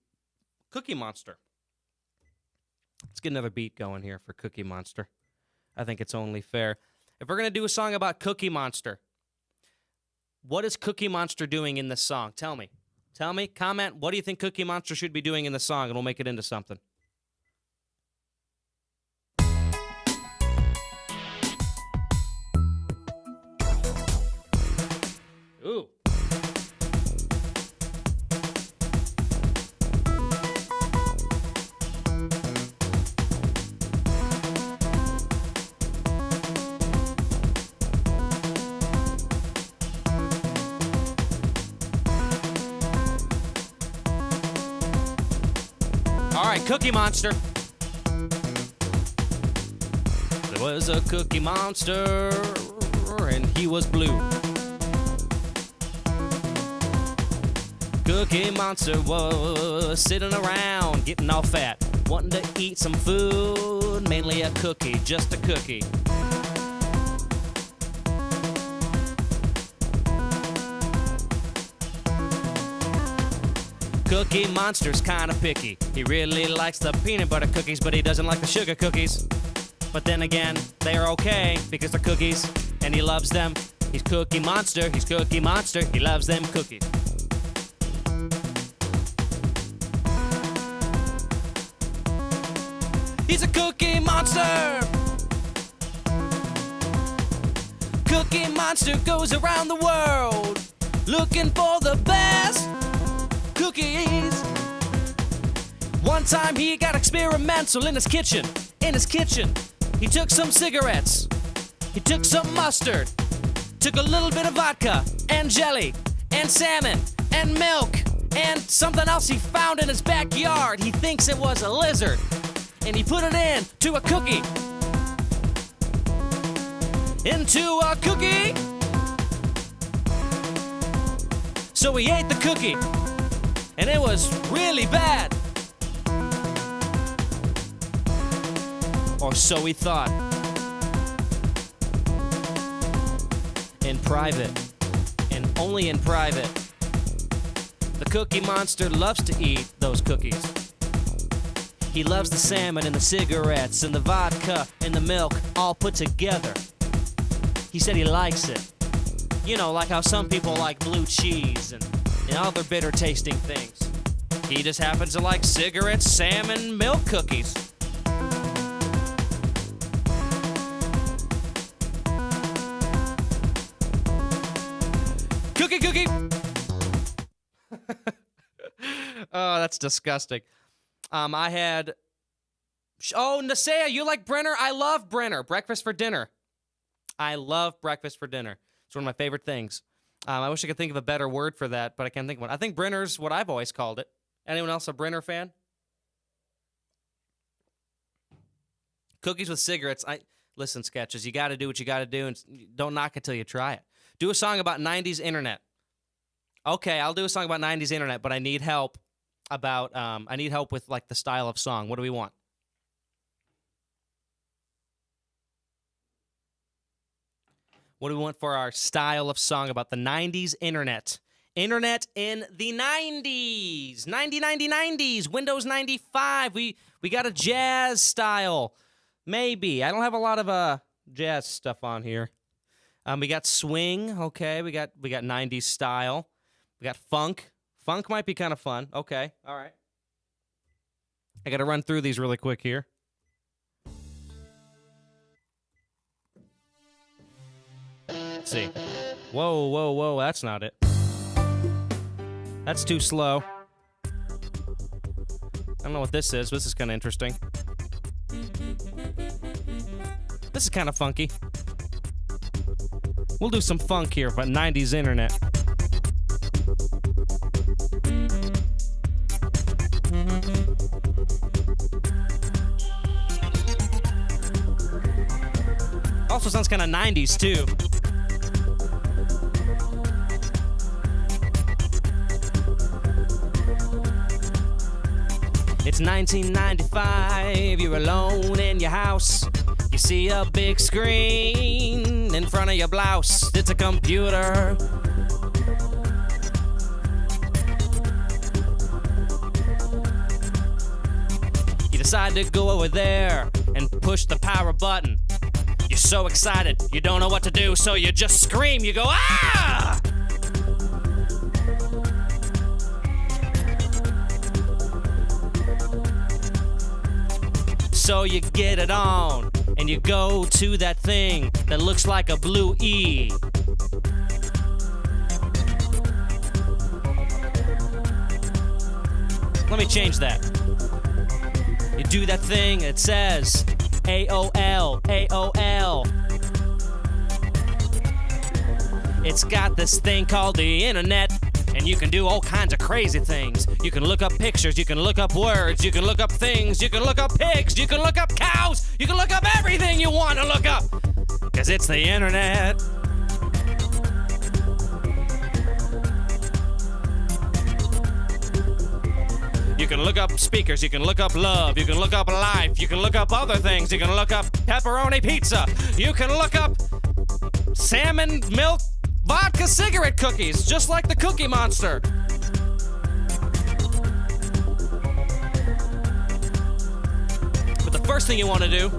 Monster. Let's get another beat going here for Cookie Monster. I think it's only fair. If we're going to do a song about Cookie Monster, what is Cookie Monster doing in this song? Tell me. Comment. What do you think Cookie Monster should be doing in the song, and we'll make it into something. Ooh. All right, Cookie Monster. There was a Cookie Monster, and he was blue. Cookie Monster was sitting around, getting all fat, wanting to eat some food, mainly a cookie, just a cookie. Cookie Monster's kind of picky. He really likes the peanut butter cookies, but he doesn't like the sugar cookies. But then again, they are okay because they're cookies, and he loves them. He's Cookie Monster, he loves them cookies. He's a Cookie Monster! Cookie Monster goes around the world looking for the best cookies. One time he got experimental in his kitchen. He took some cigarettes. He took some mustard. Took a little bit of vodka and jelly and salmon and milk and something else he found in his backyard. He thinks it was a lizard. And he put it into a cookie. Into a cookie. So he ate the cookie. And it was really bad. Or so he thought. In private. And only in private. The Cookie Monster loves to eat those cookies. He loves the salmon and the cigarettes and the vodka and the milk all put together. He said he likes it. You know, like how some people like blue cheese and other bitter tasting things. He just happens to like cigarettes, salmon, milk cookies. Cookie! Oh, that's disgusting. I had... Oh, Nasea, you like Brenner? I love Brenner. Breakfast for dinner. I love breakfast for dinner. It's one of my favorite things. I wish I could think of a better word for that, but I can't think of one. I think Brenner's what I've always called it. Anyone else a Brenner fan? Cookies with cigarettes. Listen, Sketches, you got to do what you got to do, and don't knock it till you try it. Do a song about 90s internet. Okay, I'll do a song about 90s internet, but I need help about, I need help with, like, the style of song. What do we want? What do we want for our style of song about the 90s internet? Internet in the 90s. 90s. Windows 95. We got a jazz style. Maybe. I don't have a lot of jazz stuff on here. We got swing. Okay. We got 90s style. We got funk. Funk might be kind of fun. Okay. All right. I got to run through these really quick here. Let's see. Whoa, whoa, whoa, that's not it. That's too slow. I don't know what this is, but this is kind of interesting. This is kind of funky. We'll do some funk here, but 90s internet. Also sounds kind of 90s, too. It's 1995, you're alone in your house. You see a big screen in front of your blouse. It's a computer. You decide to go over there and push the power button. You're so excited, you don't know what to do, so you just scream. You go, ah! So you get it on, and you go to that thing that looks like a blue E. Let me change that. You do that thing, it says AOL, AOL. It's got this thing called the internet, and you can do all kinds of crazy things. You can look up pictures, you can look up words, you can look up things, you can look up pigs, you can look up cows, you can look up everything you want to look up. Because it's the internet. You can look up speakers, you can look up love, you can look up life, you can look up other things, you can look up pepperoni pizza, you can look up salmon milk vodka cigarette cookies, just like the Cookie Monster. But the first thing you want to do,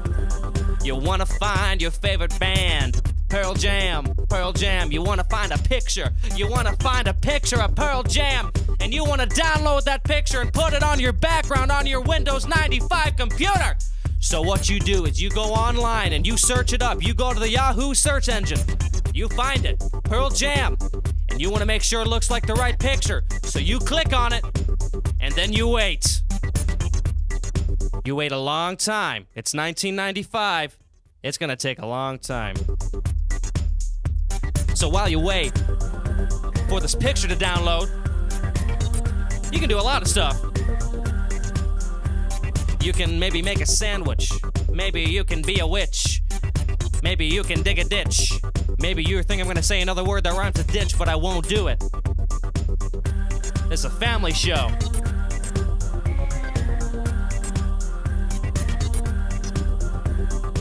you want to find your favorite band. Pearl Jam, Pearl Jam. You want to find a picture. You want to find a picture of Pearl Jam. And you want to download that picture and put it on your background on your Windows 95 computer. So what you do is you go online and you search it up. You go to the Yahoo search engine. You find it, Pearl Jam. And you want to make sure it looks like the right picture. So you click on it, and then you wait. You wait a long time. It's 1995. It's going to take a long time. So while you wait for this picture to download, you can do a lot of stuff. You can maybe make a sandwich. Maybe you can be a witch. Maybe you can dig a ditch. Maybe you think I'm going to say another word that rhymes with ditch, but I won't do it. It's a family show.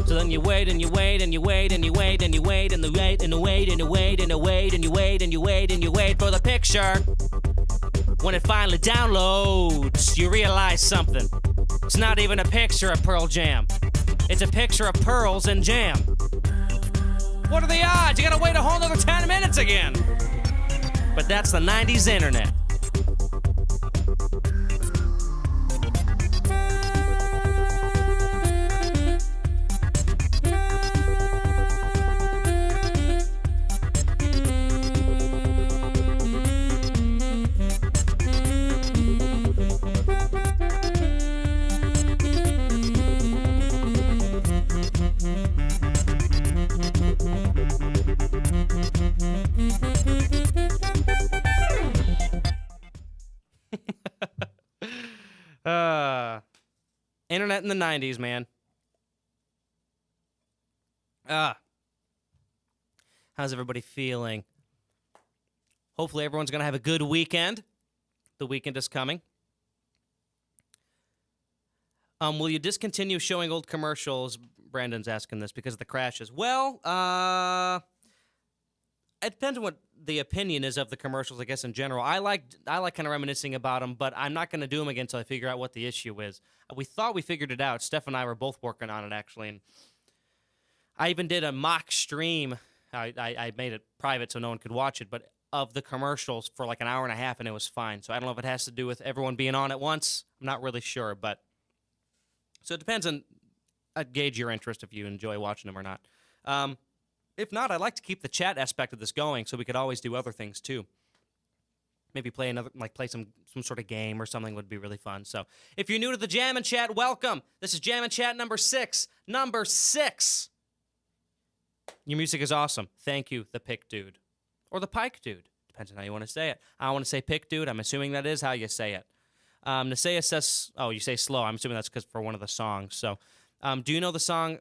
So then you wait and you wait and you wait and you wait and you wait and you wait and you wait and you wait and you wait and you wait and you wait and you wait for the picture. When it finally downloads, you realize something. It's not even a picture of Pearl Jam. It's a picture of pearls and jam. What are the odds? You gotta wait a whole nother 10 minutes again. But that's the 90s internet. Internet in the 90s, man. How's everybody feeling? Hopefully everyone's going to have a good weekend. The weekend is coming. Will you discontinue showing old commercials? Brandon's asking this because of the crashes. Well, it depends on what the opinion is of the commercials, I guess, in general. I like kind of reminiscing about them, but I'm not going to do them again until I figure out what the issue is. We thought we figured it out. Steph and I were both working on it, actually. And I even did a mock stream. I made it private so no one could watch it, but of the commercials for like an hour and a half, and it was fine. So I don't know if it has to do with everyone being on at once. I'm not really sure, but so it depends on. I'd gauge your interest if you enjoy watching them or not. If not, I'd like to keep the chat aspect of this going so we could always do other things too. Maybe play some sort of game or something would be really fun. So if you're new to the Jam and Chat, welcome. This is Jam and Chat number 6. Number 6. Your music is awesome. Thank you, the Pick Dude. Or the Pike Dude. Depends on how you want to say it. I want to say Pick Dude. I'm assuming that is how you say it. Nasea says, oh, you say slow. I'm assuming that's because for one of the songs. So do you know the song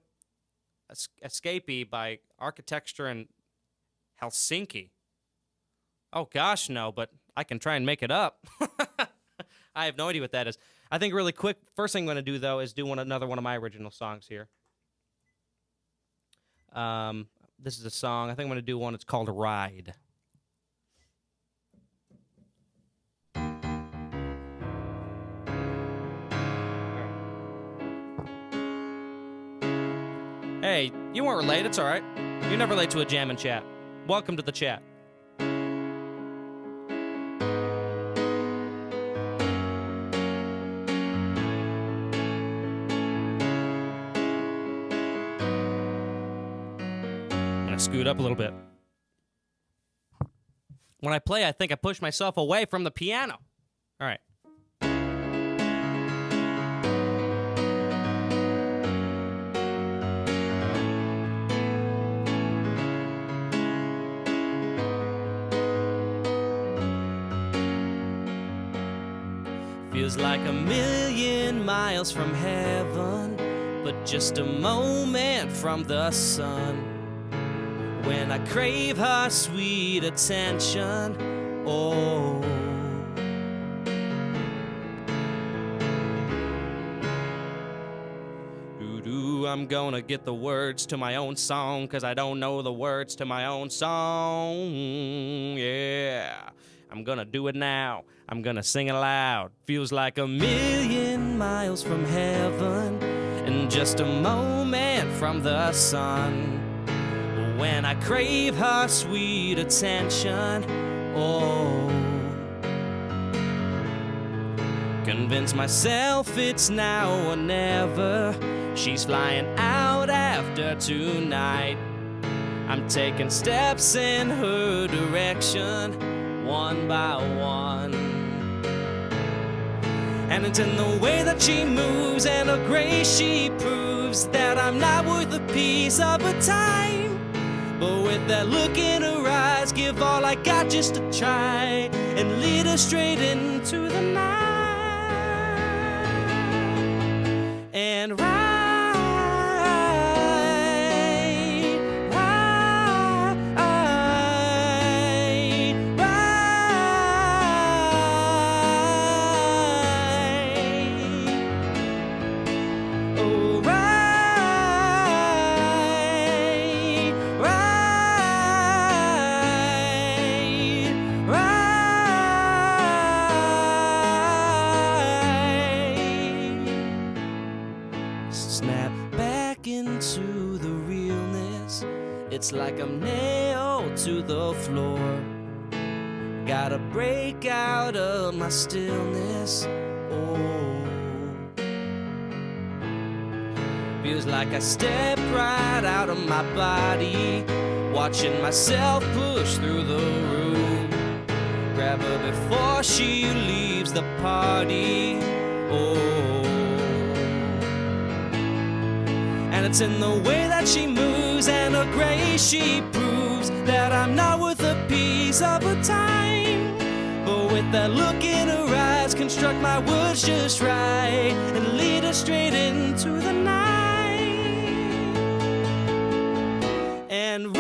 Escapee by Architecture in Helsinki? Oh, gosh, no, but I can try and make it up. I have no idea what that is. I think really quick, first thing I'm going to do, though, is do another one of my original songs here. This is a song. I think I'm going to do one. It's called Ride. Hey, you weren't late. It's all right. You're never late to a Jam and Chat. Welcome to the chat. Scoot up a little bit. When I play, I think I push myself away from the piano. All right. Feels like a million miles from heaven, but just a moment from the sun. When I crave her sweet attention, oh. Doo-doo, I'm gonna get the words to my own song, 'cause I don't know the words to my own song, yeah. I'm gonna do it now, I'm gonna sing it loud. Feels like a million miles from heaven, and just a moment from the sun. When I crave her sweet attention, oh. Convince myself it's now or never. She's flying out after tonight. I'm taking steps in her direction, one by one. And it's in the way that she moves and her grace she proves that I'm not worth a piece of her time. But with that look in her eyes, give all I got just to try and lead her straight into the night. And ride, ride, ride. Oh, it's like I'm nailed to the floor. Gotta break out of my stillness. Oh, feels like I step right out of my body, watching myself push through the room. Grab her before she leaves the party. Oh, and it's in the way that she moves and her grace she proves that I'm not worth a piece of her time. But with that look in her eyes, construct my words just right and lead us straight into the night. And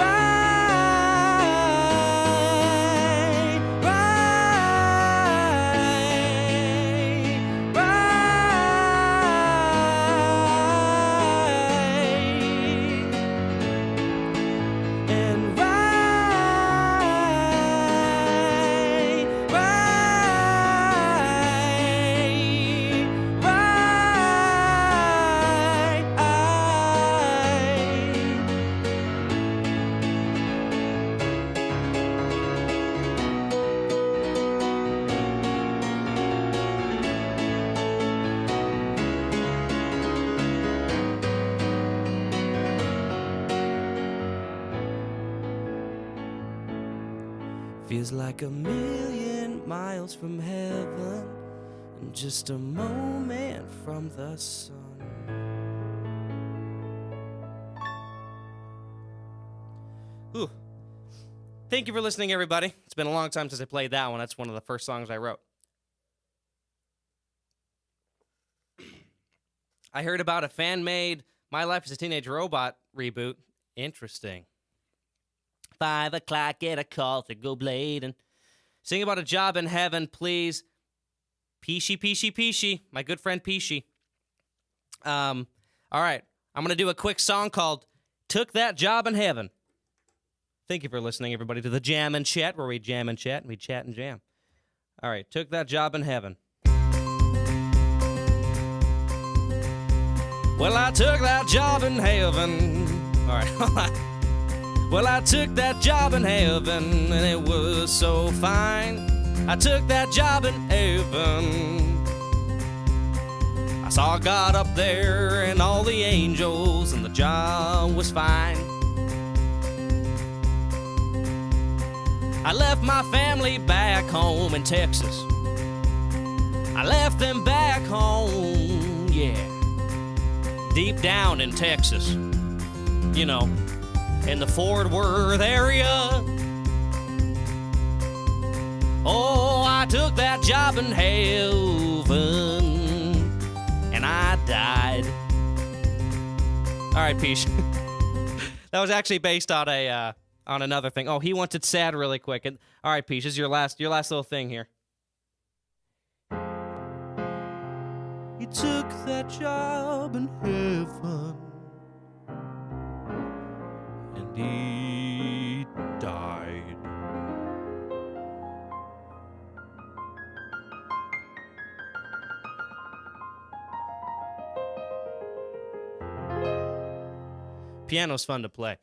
Feels like a million miles from heaven and just a moment from the sun. Ooh. Thank you for listening, everybody. It's been a long time since I played that one. That's one of the first songs I wrote. I heard about a fan-made My Life as a Teenage Robot reboot. Interesting. 5 o'clock, get a call to go blading. Sing about a job in heaven, please. Peachy, Peachy, Peachy. My good friend Peachy. All right. I'm going to do a quick song called Took That Job in Heaven. Thank you for listening, everybody, to the Jam and Chat, where we jam and chat, and we chat and jam. All right. Took that job in heaven. Well, I took that job in heaven. All right, hold on. Well, I took that job in heaven, and it was so fine. I took that job in heaven. I saw God up there and all the angels, and the job was fine. I left my family back home in Texas. I left them back home, yeah. Deep down in Texas, you know, in the Fort Worth area. Oh, I took that job in heaven, and I died. All right, Peach. That was actually based on on another thing. Oh, he wants it sad really quick. And all right, Peach, this is your last little thing here. He took that job in heaven, and he died. Piano's fun to play.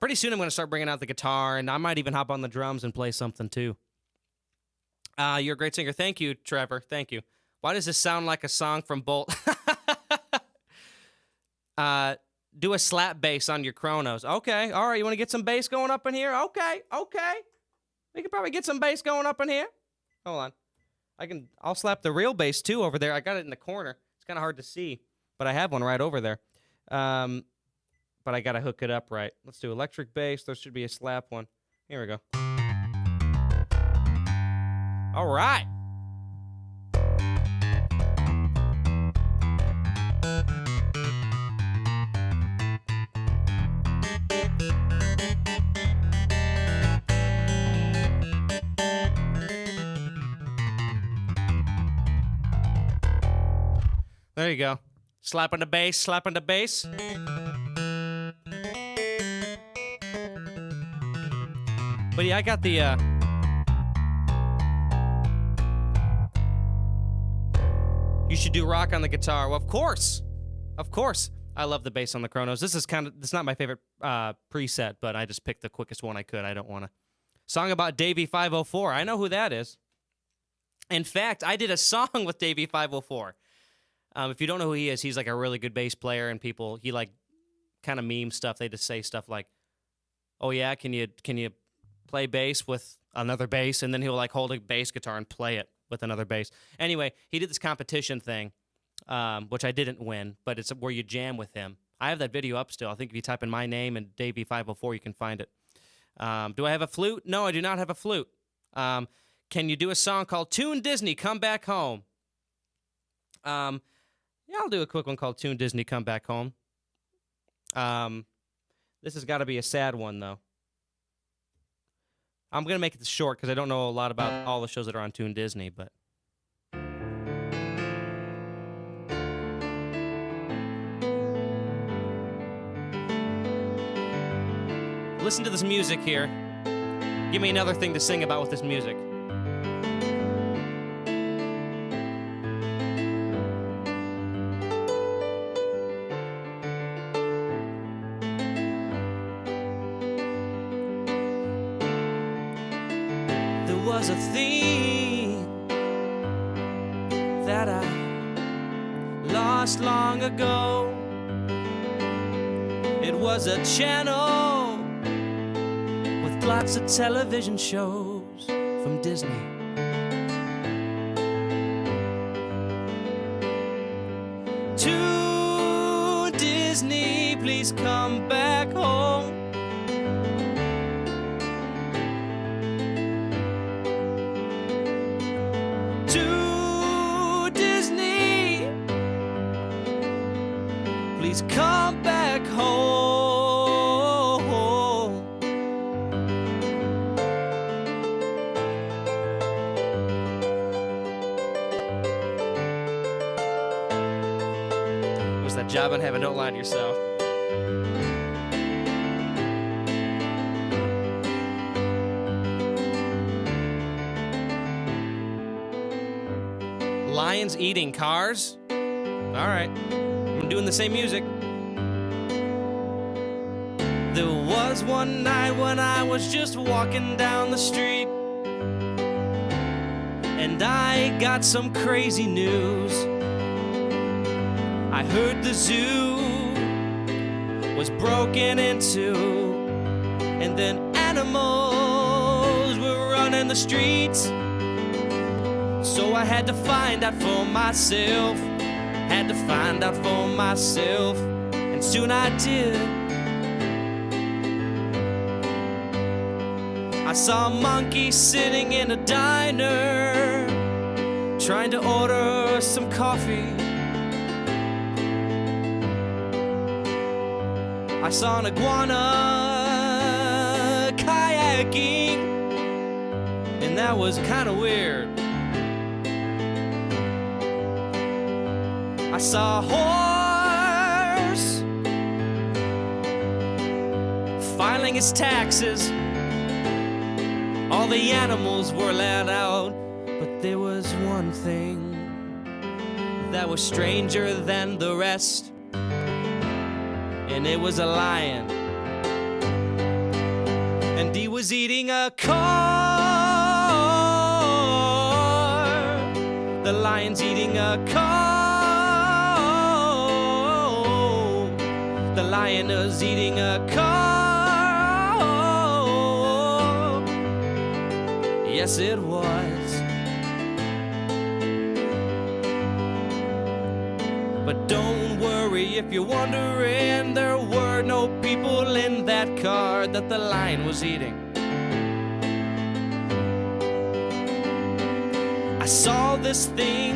Pretty soon I'm going to start bringing out the guitar, and I might even hop on the drums and play something too. You're a great singer. Thank you, Trevor. Thank you. Why does this sound like a song from Bolt? Do a slap bass on your Chronos. Okay, all right. You want to get some bass going up in here? Okay. We could probably get some bass going up in here. Hold on. I'll slap the real bass too over there. I got it in the corner. It's kind of hard to see, but I have one right over there. But I got to hook it up right. Let's do electric bass. There should be a slap one. Here we go. All right. There you go. Slapping the bass, slapping the bass. But yeah, I got the, you should do rock on the guitar. Well, of course. Of course. I love the bass on the Chronos. This is it's not my favorite preset, but I just picked the quickest one I could. I don't want to. Song about Davey 504. I know who that is. In fact, I did a song with Davey 504. If you don't know who he is, he's like a really good bass player, and he like kind of meme stuff. They just say stuff like, "Oh yeah, can you play bass with another bass?" And then he'll like hold a bass guitar and play it with another bass. Anyway, he did this competition thing, which I didn't win, but it's where you jam with him. I have that video up still. I think if you type in my name and Davey 504, you can find it. Do I have a flute? No, I do not have a flute. Can you do a song called Toon Disney, Come Back Home? Yeah, I'll do a quick one called Toon Disney, Come Back Home. This has got to be a sad one, though. I'm going to make it short because I don't know a lot about all the shows that are on Toon Disney, but... Listen to this music here. Give me another thing to sing about with this music. Was a thing that I lost long ago. It was a channel with lots of television shows. from Disney. To Disney, please come back home. To Disney, please come back home. It was that job on heaven, don't lie to yourself. Lions eating cars? All right, I'm doing the same music. There was one night when I was just walking down the street, and I got some crazy news. I heard the zoo was broken into, and then animals were running the streets. So I had to find out for myself, had to find out for myself, and soon I did. I saw a monkey sitting in a diner, trying to order some coffee. I saw an iguana kayaking, and that was kind of weird. I saw a horse filing his taxes. All the animals were let out, but there was one thing that was stranger than the rest, and it was a lion. And he was eating a car. The lion's eating a car. The lion is eating a car. Yes, it was. But don't worry if you're wondering, there were no people in that car that the lion was eating. I saw this thing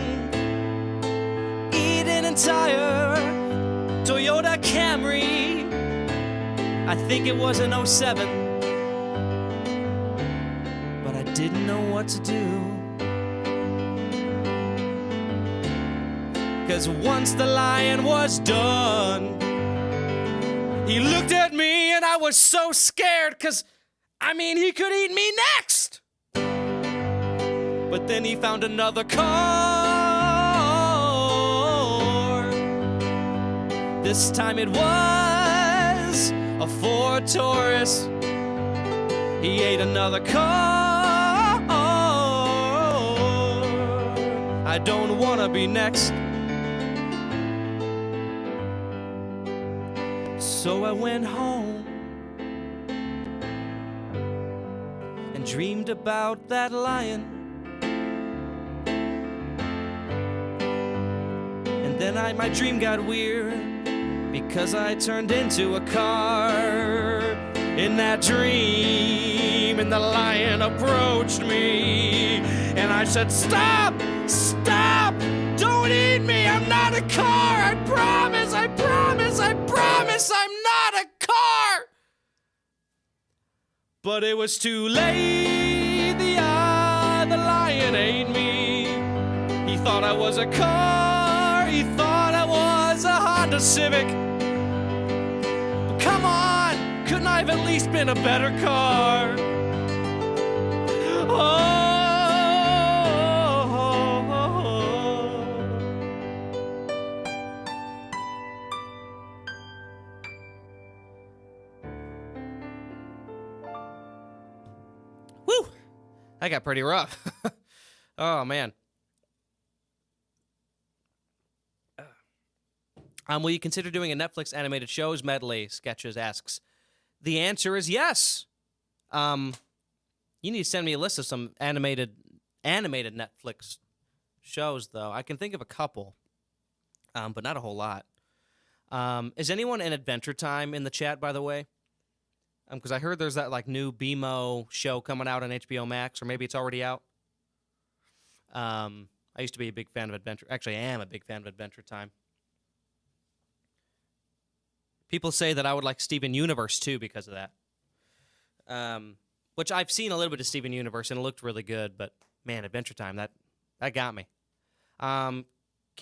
eat an entire Toyota Camry. I think it was an 07. But I didn't know what to do. 'Cause once the lion was done, he looked at me and I was so scared, 'cause, I mean, he could eat me next. But then he found another car. This time it was a Ford Taurus. He ate another car. I don't wanna be next. So I went home and dreamed about that lion. And then my dream got weird, because I turned into a car in that dream, and the lion approached me, and I said, "Stop! Stop! Don't eat me! I'm not a car! I promise! I promise! I promise! I'm not a car!" But it was too late. The lion ate me. He thought I was a car. He thought I was a Honda Civic. But come on! Couldn't I have at least been a better car? Oh. Woo! That got pretty rough. Oh, man. Will you consider doing a Netflix animated shows medley? Sketches asks. The answer is yes. You need to send me a list of some animated Netflix shows, though. I can think of a couple, but not a whole lot. Is anyone in Adventure Time in the chat, by the way? Because I heard there's that like new BMO show coming out on HBO Max, or maybe it's already out. I used to be a big fan of Adventure. Actually, I am a big fan of Adventure Time. People say that I would like Steven Universe too because of that. Which I've seen a little bit of Steven Universe and it looked really good, but man, Adventure Time, that got me. Can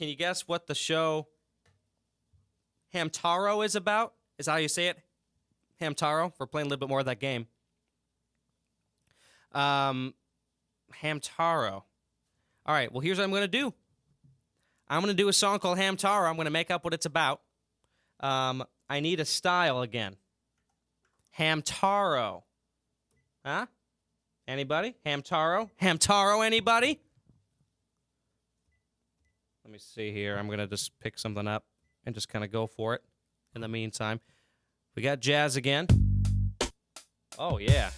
you guess what the show Hamtaro is about? Is how you say it? Hamtaro. We're playing a little bit more of that game. Hamtaro. All right, well, here's what I'm going to do. I'm going to do a song called Hamtaro. I'm going to make up what it's about. I need a style again. Hamtaro. Huh? Anybody? Hamtaro? Hamtaro, anybody? Let me see here. I'm going to just pick something up and just kind of go for it in the meantime. We got jazz again. Oh, yeah.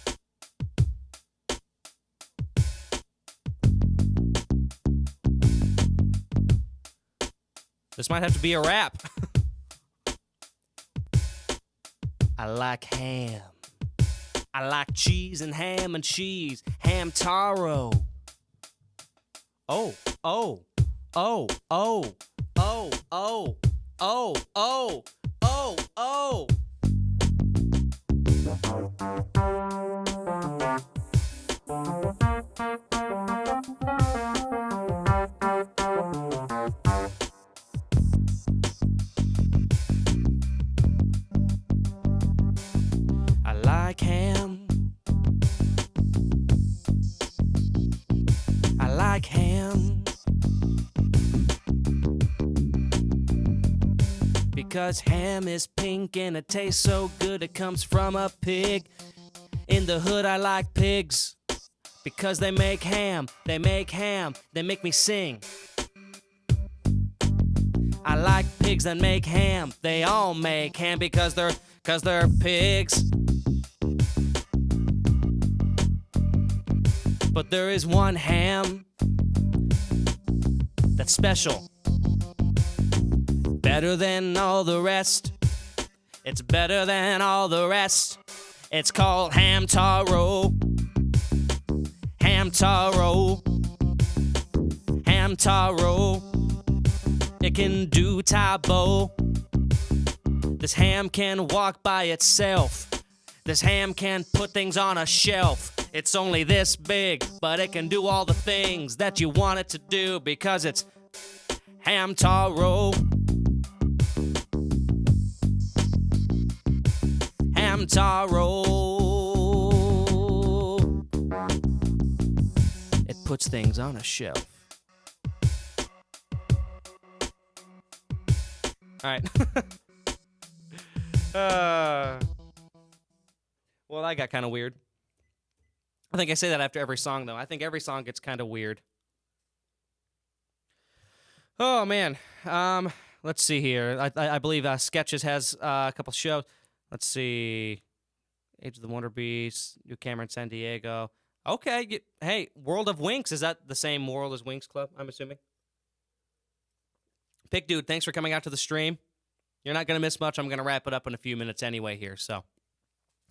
This might have to be a rap. I like ham. I like cheese and ham and cheese. Hamtaro. Oh, oh, oh, oh, oh, oh, oh, oh, oh, oh. I like ham. I like ham. Because ham is pink and it tastes so good it comes from a pig. In the hood I like pigs. Because they make ham, they make ham, they make me sing. I like pigs that make ham, they all make ham because they're pigs. But there is one ham that's special. Better than all the rest. It's better than all the rest. It's called Hamtaro. Hamtaro. Hamtaro. It can do tabo. This ham can walk by itself. This ham can put things on a shelf. It's only this big, but it can do all the things that you want it to do because it's Hamtaro. Hamtaro. It puts things on a shelf. All right. Well, that got kind of weird. I think I say that after every song, though. I think every song gets kind of weird. Oh, man. Let's see here. I believe Sketches has a couple shows. Let's see. Age of the Wonder Beast, New Camera in San Diego. Okay. Hey, World of Winx. Is that the same world as Winx Club, I'm assuming? Pick Dude, thanks for coming out to the stream. You're not going to miss much. I'm going to wrap it up in a few minutes anyway here. So,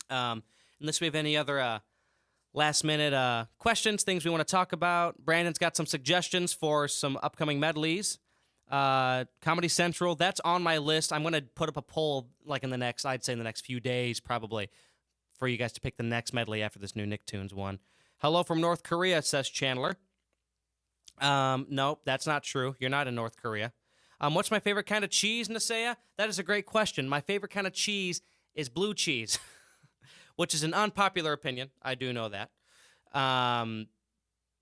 unless we have any other last-minute questions, things we want to talk about. Brandon's got some suggestions for some upcoming medleys. Comedy Central, that's on my list. I'm going to put up a poll like in the next few days probably for you guys to pick the next medley after this new Nicktoons one. Hello from North Korea, says Chandler. Nope, that's not true. You're not in North Korea. What's my favorite kind of cheese, Nasea? That is a great question. My favorite kind of cheese is blue cheese, which is an unpopular opinion. I do know that.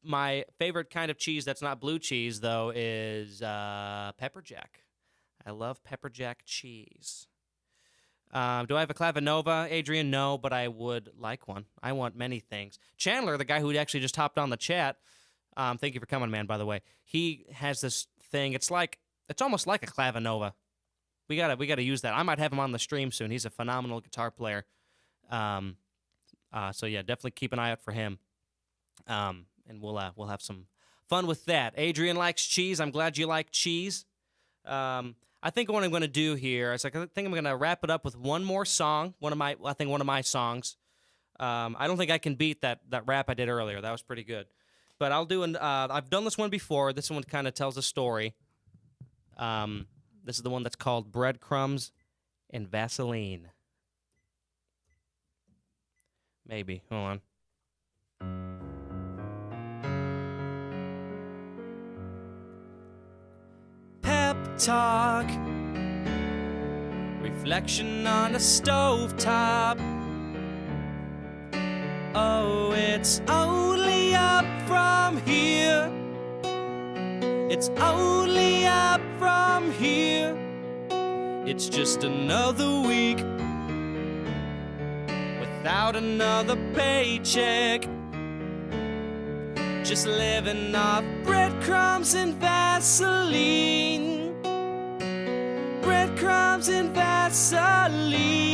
My favorite kind of cheese that's not blue cheese, though, is pepper jack. I love pepper jack cheese. Do I have a Clavinova, Adrian? No, but I would like one. I want many things. Chandler, the guy who actually just hopped on the chat, thank you for coming, man, by the way. He has this thing. It's almost like a Clavinova. We gotta use that. I might have him on the stream soon. He's a phenomenal guitar player. So yeah, definitely keep an eye out for him. And we'll have some fun with that. Adrian likes cheese. I'm glad you like cheese. I think what I'm going to do here is I think I'm going to wrap it up with one more song. One of my songs. I don't think I can beat that rap I did earlier. That was pretty good. But I'll do I've done this one before. This one kind of tells a story. This is the one that's called Breadcrumbs and Vaseline. Maybe. Hold on. Pep talk. Reflection on a stovetop. Oh, it's only up from here. It's only up from here. It's just another week without another paycheck. Just living off breadcrumbs and Vaseline. Breadcrumbs and Vaseline.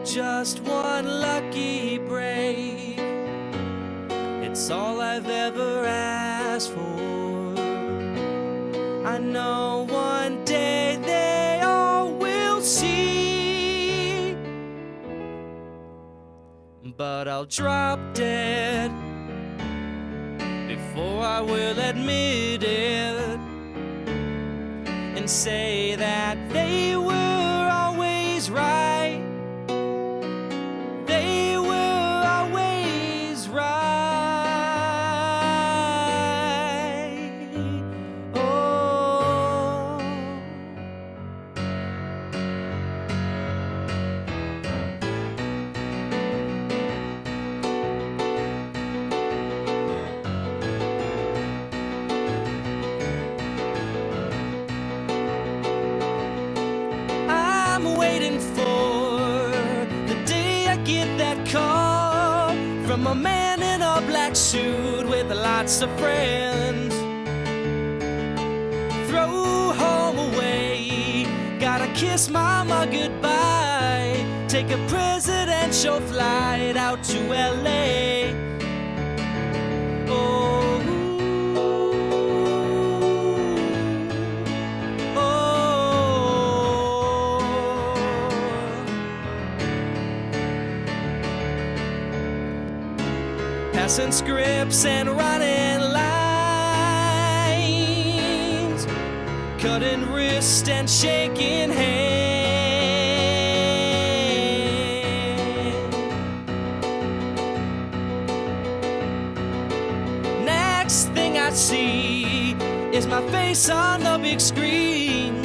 Just one lucky break. It's all I've ever asked for. I know one day they all will see, but I'll drop dead before I will admit it and say that they were always right. They were always right. Oh. I'm waiting for the day I get that call from a man in a black suit with lots of friends. Throw home away, gotta kiss mama goodbye. Take a presidential flight out to LA. Oh. Passing scripts and running lines, cutting wrists and shaking hands. Next thing I see is my face on the big screen,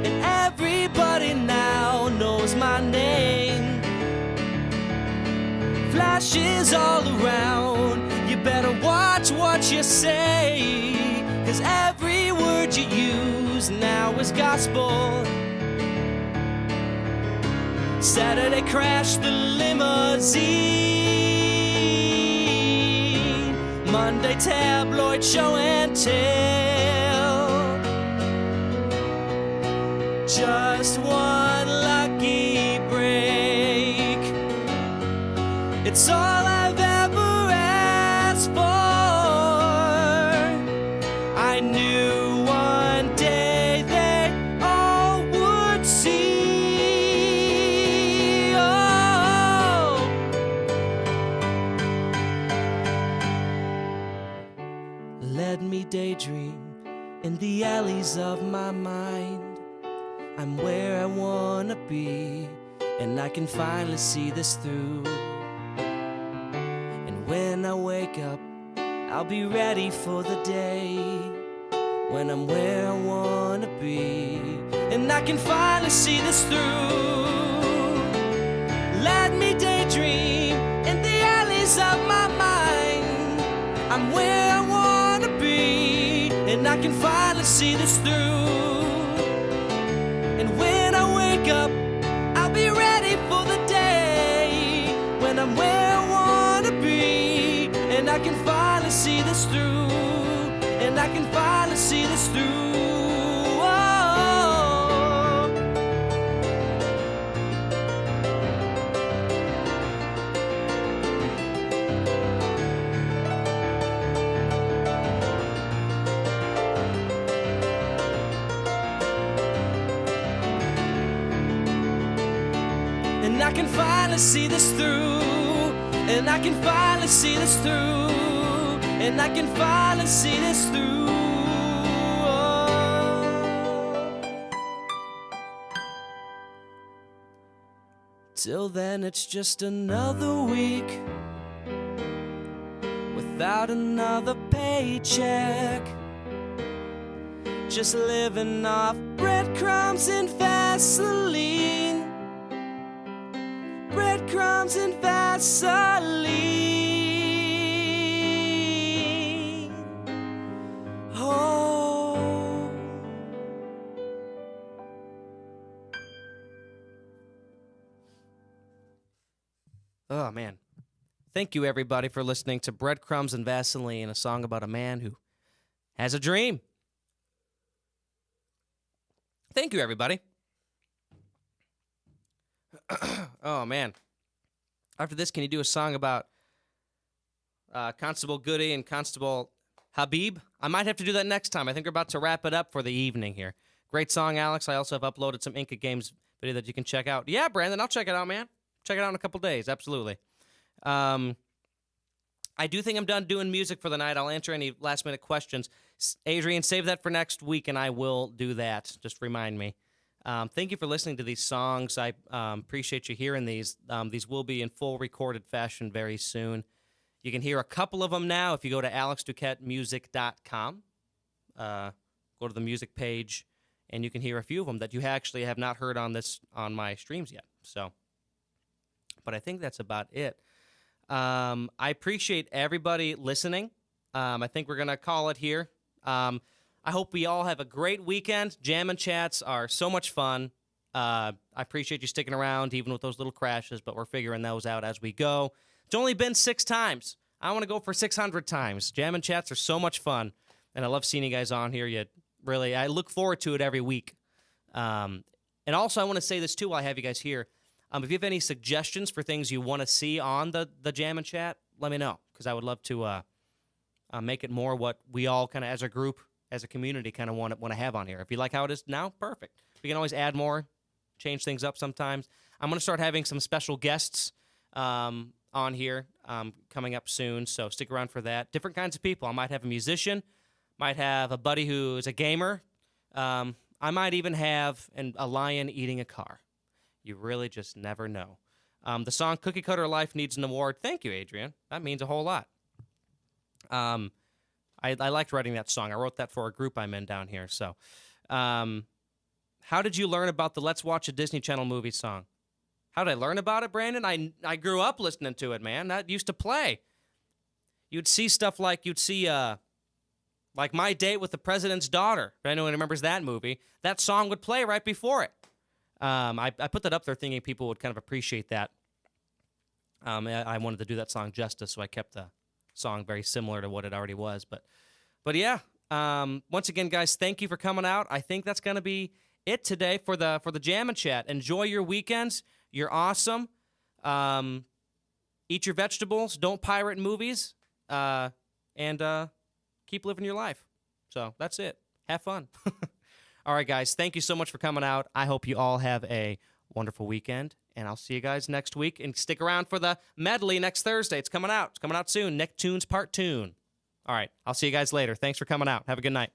and everybody now knows my name. Flashes all around, you better watch what you say, 'cause every word you use now is gospel. Saturday crash the limousine, Monday tabloid show and tell. Just one lucky break. It's all I've ever asked for. I knew one day they all would see. Oh. Let me daydream in the alleys of my mind. I'm where I wanna be, and I can finally see this through. When I wake up, I'll be ready for the day when I'm where I wanna be, and I can finally see this through. Let me daydream in the alleys of my mind. I'm where I wanna be, and I can finally see this through. And when I wake up, I'll be ready for the day when I'm where I wanna be, and I can finally see this through, and I can finally see this through. Oh. And I can finally see this through. And I can finally see this through. And I can finally see this through. Till then, it's just another week without another paycheck. Just living off breadcrumbs and Vaseline. Breadcrumbs and Vaseline. Oh. Oh, man. Thank you, everybody, for listening to Breadcrumbs and Vaseline, a song about a man who has a dream. Thank you, everybody. Oh, man. After this, can you do a song about Constable Goody and Constable Habib? I might have to do that next time. I think we're about to wrap it up for the evening here. Great song, Alex. I also have uploaded some Inca Games video that you can check out. Yeah, Brandon, I'll check it out, man. Check it out in a couple days. Absolutely. I do think I'm done doing music for the night. I'll answer any last-minute questions. Adrian, save that for next week, and I will do that. Just remind me. Thank you for listening to these songs. I appreciate you hearing these. These will be in full recorded fashion very soon. You can hear a couple of them now if you go to alexduquettemusic.com. Go to the music page, and you can hear a few of them that you actually have not heard on my streams yet. So, but I think that's about it. I appreciate everybody listening. I think we're going to call it here. I hope we all have a great weekend. Jam and Chats are so much fun. I appreciate you sticking around, even with those little crashes, but we're figuring those out as we go. It's only been 6 times. I want to go for 600 times. Jam and Chats are so much fun, and I love seeing you guys on here. I look forward to it every week. And also, I want to say this, too, while I have you guys here. If you have any suggestions for things you want to see on the Jam and Chat, let me know, because I would love to make it more what we all kind of, as a group, as a community, kind of want to have on here. If you like how it is now, perfect. We can always add more, change things up sometimes. I'm going to start having some special guests on here coming up soon, so stick around for that. Different kinds of people. I might have a musician, might have a buddy who's a gamer. I might even have a lion eating a car. You really just never know. The song Cookie Cutter Life needs an award. Thank you, Adrian. That means a whole lot. I liked writing that song. I wrote that for a group I'm in down here. So, how did you learn about the Let's Watch a Disney Channel movie song? How did I learn about it, Brandon? I grew up listening to it, man. That used to play. You'd see stuff like, like My Date with the President's Daughter. If anyone remembers that movie, that song would play right before it. I put that up there thinking people would kind of appreciate that. I wanted to do that song justice, so I kept the song very similar to what it already was. But yeah, once again, guys, thank you for coming out. I think that's going to be it today for the Jam and Chat. Enjoy your weekends. You're awesome. Eat your vegetables. Don't pirate movies. And keep living your life. So that's it. Have fun. All right, guys, thank you so much for coming out. I hope you all have a wonderful weekend, and I'll see you guys next week. And stick around for the medley next Thursday. It's coming out. It's coming out soon. Nicktoons Part Tune. All right, I'll see you guys later. Thanks for coming out. Have a good night.